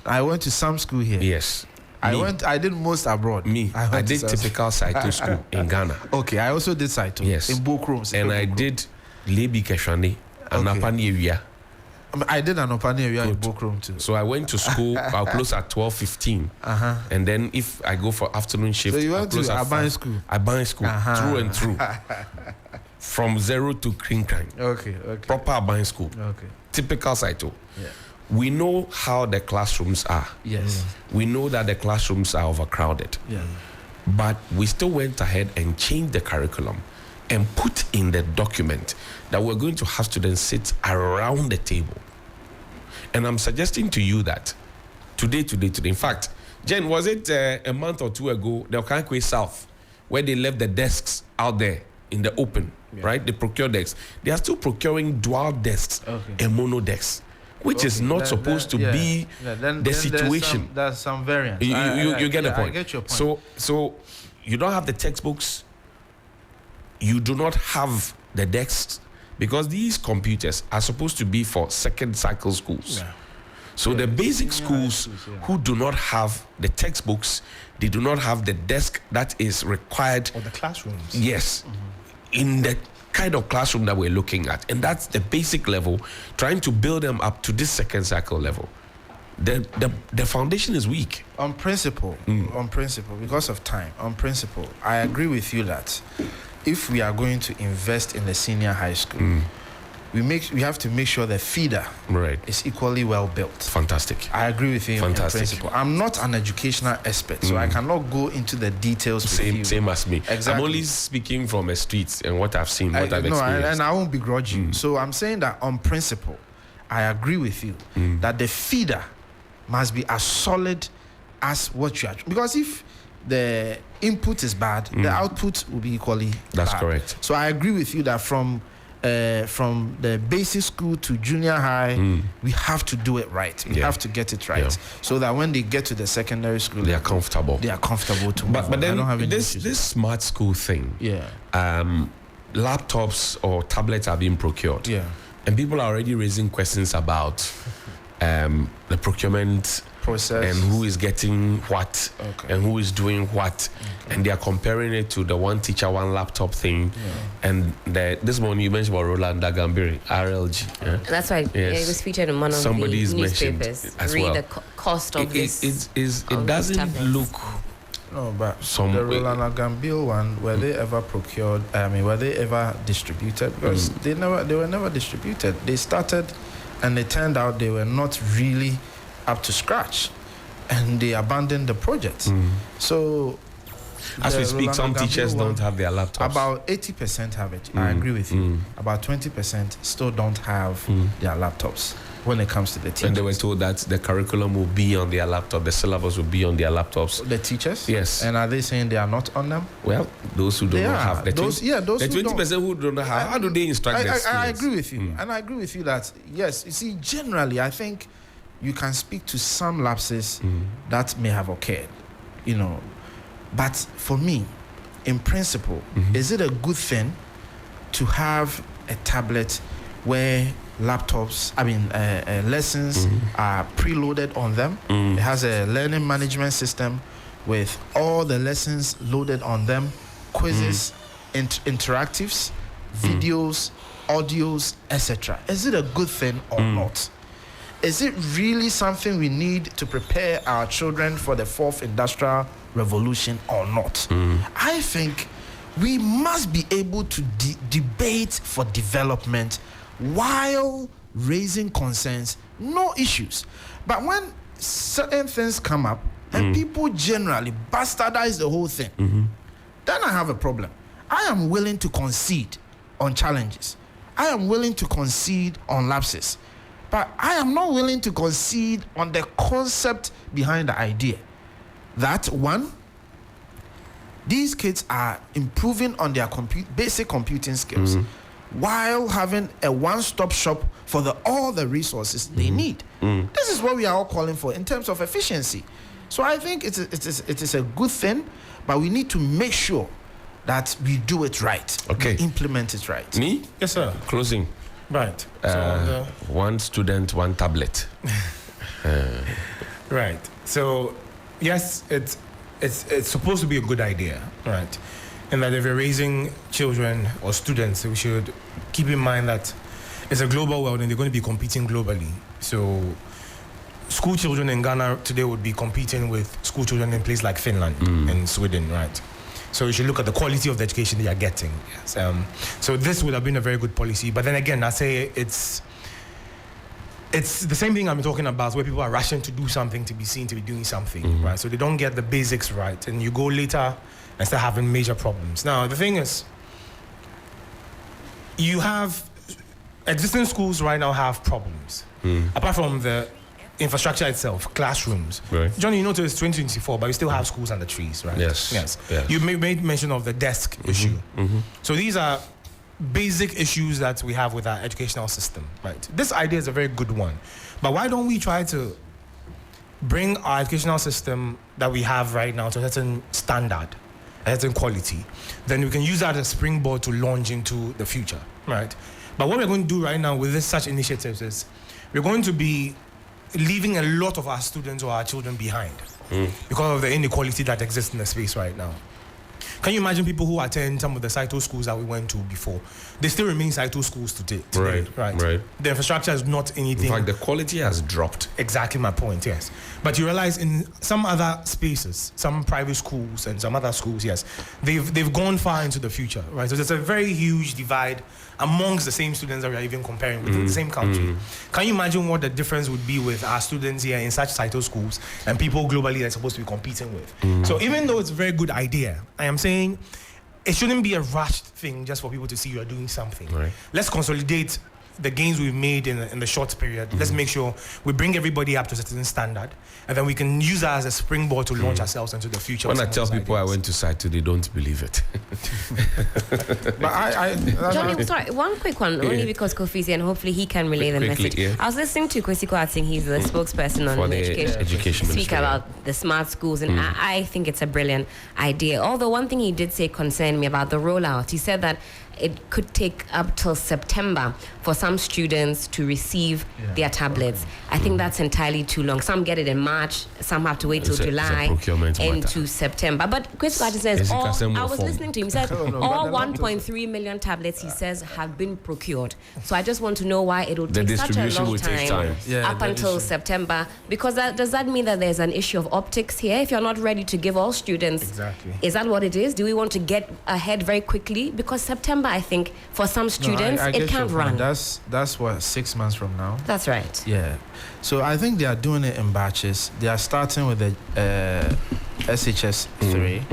I went to some school here. Yes. I did most abroad. I did typical Saito school in Ghana. Okay, I also did Saito. Yes. In Bokrums. And I did Lebi Keshwane and Napani area. I did an Opare area in Bokrom too. So I went to school. I'll close at 12:15. And then if I go for afternoon shift, so you went to Aban school. Aban school, through and through, from zero to Krinkrang. Okay. Proper Aban school. Okay. Typical Saito. Yeah. We know how the classrooms are. Yes. We know that the classrooms are overcrowded. Yeah. But we still went ahead and changed the curriculum and put in the document that we're going to have students sit around the table. And I'm suggesting to you that today. In fact, Jen, was it a month or two ago, the Okankwe South, where they left the desks out there in the open, right? They procure desks. They are still procuring dual desks and mono desks, which is not supposed to be the situation. There's some variance. You get the point. I get your point. So you don't have the textbooks. You do not have the desks because these computers are supposed to be for second cycle schools. Yeah. So the basic schools who do not have the textbooks, they do not have the desk that is required. Or the classrooms. Yes. In the kind of classroom that we're looking at. And that's the basic level, trying to build them up to this second cycle level. The foundation is weak. On principle, because of time, on principle, I agree with you that if we are going to invest in the senior high school, we have to make sure the feeder is equally well built. Fantastic. I agree with you in principle. I'm not an educational expert, so I cannot go into the details with you. Same as me. Exactly. I'm only speaking from the streets and what I've seen, what I've experienced. And I won't begrudge you. So I'm saying that on principle, I agree with you that the feeder must be as solid as what you are. Because if the input is bad, the output will be equally bad. That's correct. So I agree with you that from the basic school to junior high, we have to do it right. We have to get it right, so that when they get to the secondary school, they are comfortable. They are comfortable to. But then I don't have this smart school thing. Laptops or tablets are being procured. And people are already raising questions about the procurement process and who is getting what and who is doing what, and they are comparing it to the one teacher, one laptop thing. And this morning you mentioned about Roland Dagambiri, RLG. That's right. It was featured in one of the newspapers. As Read well. the cost of this. It doesn't look. No, but the Roland Gambill one, were they ever procured? Were they ever distributed? Because they were never distributed. They started, and it turned out they were not really up to scratch, and they abandoned the project. So, as we speak, some teachers don't have their laptops. About 80% have it. I agree with you. About 20% still don't have their laptops. when it comes to the teachers. And they were told that the curriculum will be on their laptop, the syllabus will be on their laptops. The teachers? Yes. And are they saying they are not on them? Well, those who do not have. The 20% who don't have, how do they instruct their students? I agree with you. And I agree with you that, yes, you see, generally, I think you can speak to some lapses that may have occurred, you know. But for me, in principle, is it a good thing to have a tablet where lessons are preloaded on them? It has a learning management system with all the lessons loaded on them, quizzes, interactives, videos, audios, etc. Is it a good thing or not? Is it really something we need to prepare our children for the fourth industrial revolution or not? I think we must be able to debate for development while raising concerns, no issues. But when certain things come up and people generally bastardize the whole thing, then I have a problem. I am willing to concede on challenges. I am willing to concede on lapses. But I am not willing to concede on the concept behind the idea. That one, these kids are improving on their basic computing skills while having a one-stop shop for all the resources they need. This is what we are all calling for in terms of efficiency. So I think it is a good thing, but we need to make sure that we do it right. Okay. We implement it right. Me? Yes, sir. Closing. Right. One student, one tablet. Right. So, yes, it's supposed to be a good idea, right? And that if you're raising children or students, we should keep in mind that it's a global world and they're going to be competing globally. So, school children in Ghana today would be competing with school children in places like Finland and Sweden, right? So you should look at the quality of the education they are getting. Yes. So this would have been a very good policy. But then again, I say it's the same thing I'm talking about, where people are rushing to do something, to be seen to be doing something, right? So they don't get the basics right, and you go later and start having major problems. Now, the thing is, you have existing schools right now have problems. Apart from the infrastructure itself, classrooms. Right. Johnny, you notice it's 2024, but we still have schools under trees, right? Yes. You made mention of the desk issue. So these are basic issues that we have with our educational system, right? This idea is a very good one. But why don't we try to bring our educational system that we have right now to a certain standard, a certain quality? Then we can use that as a springboard to launch into the future, right? But what we're going to do right now with such initiatives is we're going to be leaving a lot of our students or our children behind because of the inequality that exists in the space right now. Can you imagine people who attend some of the Saito schools that we went to before? They still remain Saito schools today. Right. The infrastructure is not anything. In fact, the quality has dropped. Exactly my point, yes. But you realize in some other spaces, some private schools and some other schools, yes, they've gone far into the future, right? So there's a very huge divide amongst the same students that we are even comparing within the same country. Can you imagine what the difference would be with our students here in such Saito schools and people globally that are supposed to be competing with? So even though it's a very good idea, I am saying it shouldn't be a rushed thing just for people to see you are doing something. Right. Let's consolidate the gains we've made in the short period. Let's make sure we bring everybody up to a certain standard, and then we can use that as a springboard to launch ourselves into the future. When I tell people I went to Saito, they don't believe it. But Johnny, sorry, one quick one, only because Kofi's here and hopefully he can relay the message. Yeah. I was listening to Kwesi Kwarteng, he's the spokesperson on For the education speak ministry, about the smart schools, and I think it's a brilliant idea. Although one thing he did say concerned me about the rollout. He said that it could take up till September for some students to receive their tablets. I think that's entirely too long. Some get it in March, some have to wait till July into September. But Chris Kwarteng says, I was listening to him, he said all 1.3 million tablets, he says, have been procured. So I just want to know why it will take such a long time up until September, because does that mean that there's an issue of optics here? If you're not ready to give all students, is that what it is? Do we want to get ahead very quickly? Because September, I think, for some students, it can't run. That's what, 6 months from now? That's right. Yeah. So I think they are doing it in batches. They are starting with the SHS 3,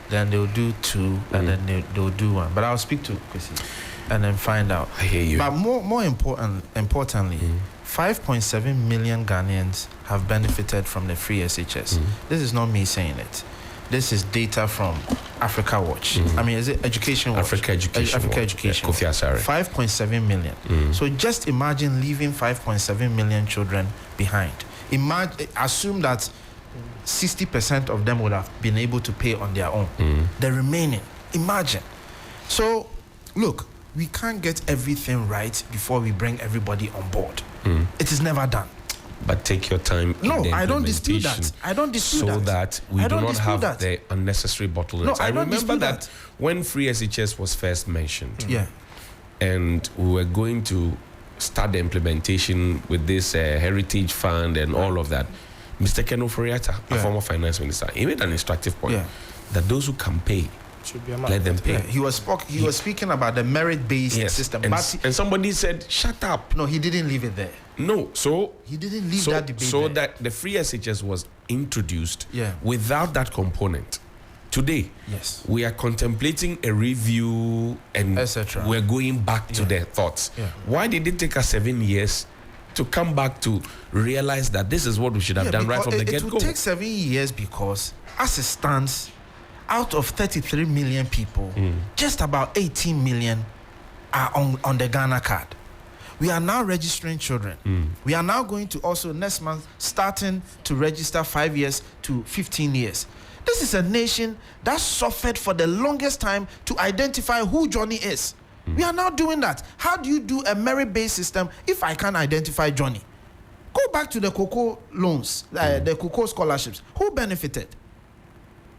then they'll do 2, and then they'll do 1. But I'll speak to Kwesi and then find out. I hear you. But more importantly, 5.7 million Ghanaians have benefited from the free SHS. This is not me saying it. This is data from Africa Watch. I mean, is it Education Watch? Africa Education Africa Watch. Education. Yeah, Kofi Asare. 5.7 million. So just imagine leaving 5.7 million children behind. Assume that 60% of them would have been able to pay on their own. The remaining, imagine. So, look, we can't get everything right before we bring everybody on board. It is never done. But take your time. No, in the I don't dispute that. implementation I don't dispute so that. we I do don't not dispute have that. the unnecessary bottlenecks. No, I I don't remember dispute that that. when free SHS was first mentioned, Yeah. and we were going to start the implementation with this heritage fund and all of that. Mr. Ken Oforiatta, a former finance minister, he made an instructive point that those who can pay, Should be a let them pay. Yeah, he was speaking about the merit-based system. And, But and somebody said, shut up. no, he didn't leave it there. No, so He didn't leave that debate so there. that the free SHS was introduced Yeah. without that component. Today, Yes. we are contemplating a review and Etc. we're going back to the thoughts. Yeah. Why did it take us 7 years to come back to realize that this is what we should have done right because from the it get-go? will take 7 years because, as it stands, out of 33 million people, just about 18 million are on the Ghana card. We are now registering children. We are now going to also next month starting to register 5 years to 15 years. This is a nation that suffered for the longest time to identify who Johnny is. We are now doing that. How do you do a merit-based system if I can't identify Johnny? Go back to the cocoa loans, the cocoa scholarships. Who benefited?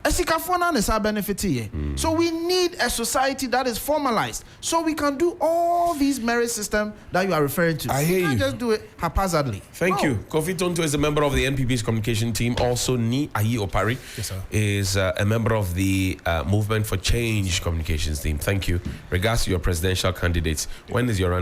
Esikafona is our benefit here. So we need a society that is formalized so we can do all these merit systems that you are referring to. I hear we can't you. just do it haphazardly. Thank No. you. Kofi Tonto is a member of the NPP's communication team. Also, Ni Ayi Opare is a member of the Movement for Change communications team. Thank you. Regards to your presidential candidates, when is your run?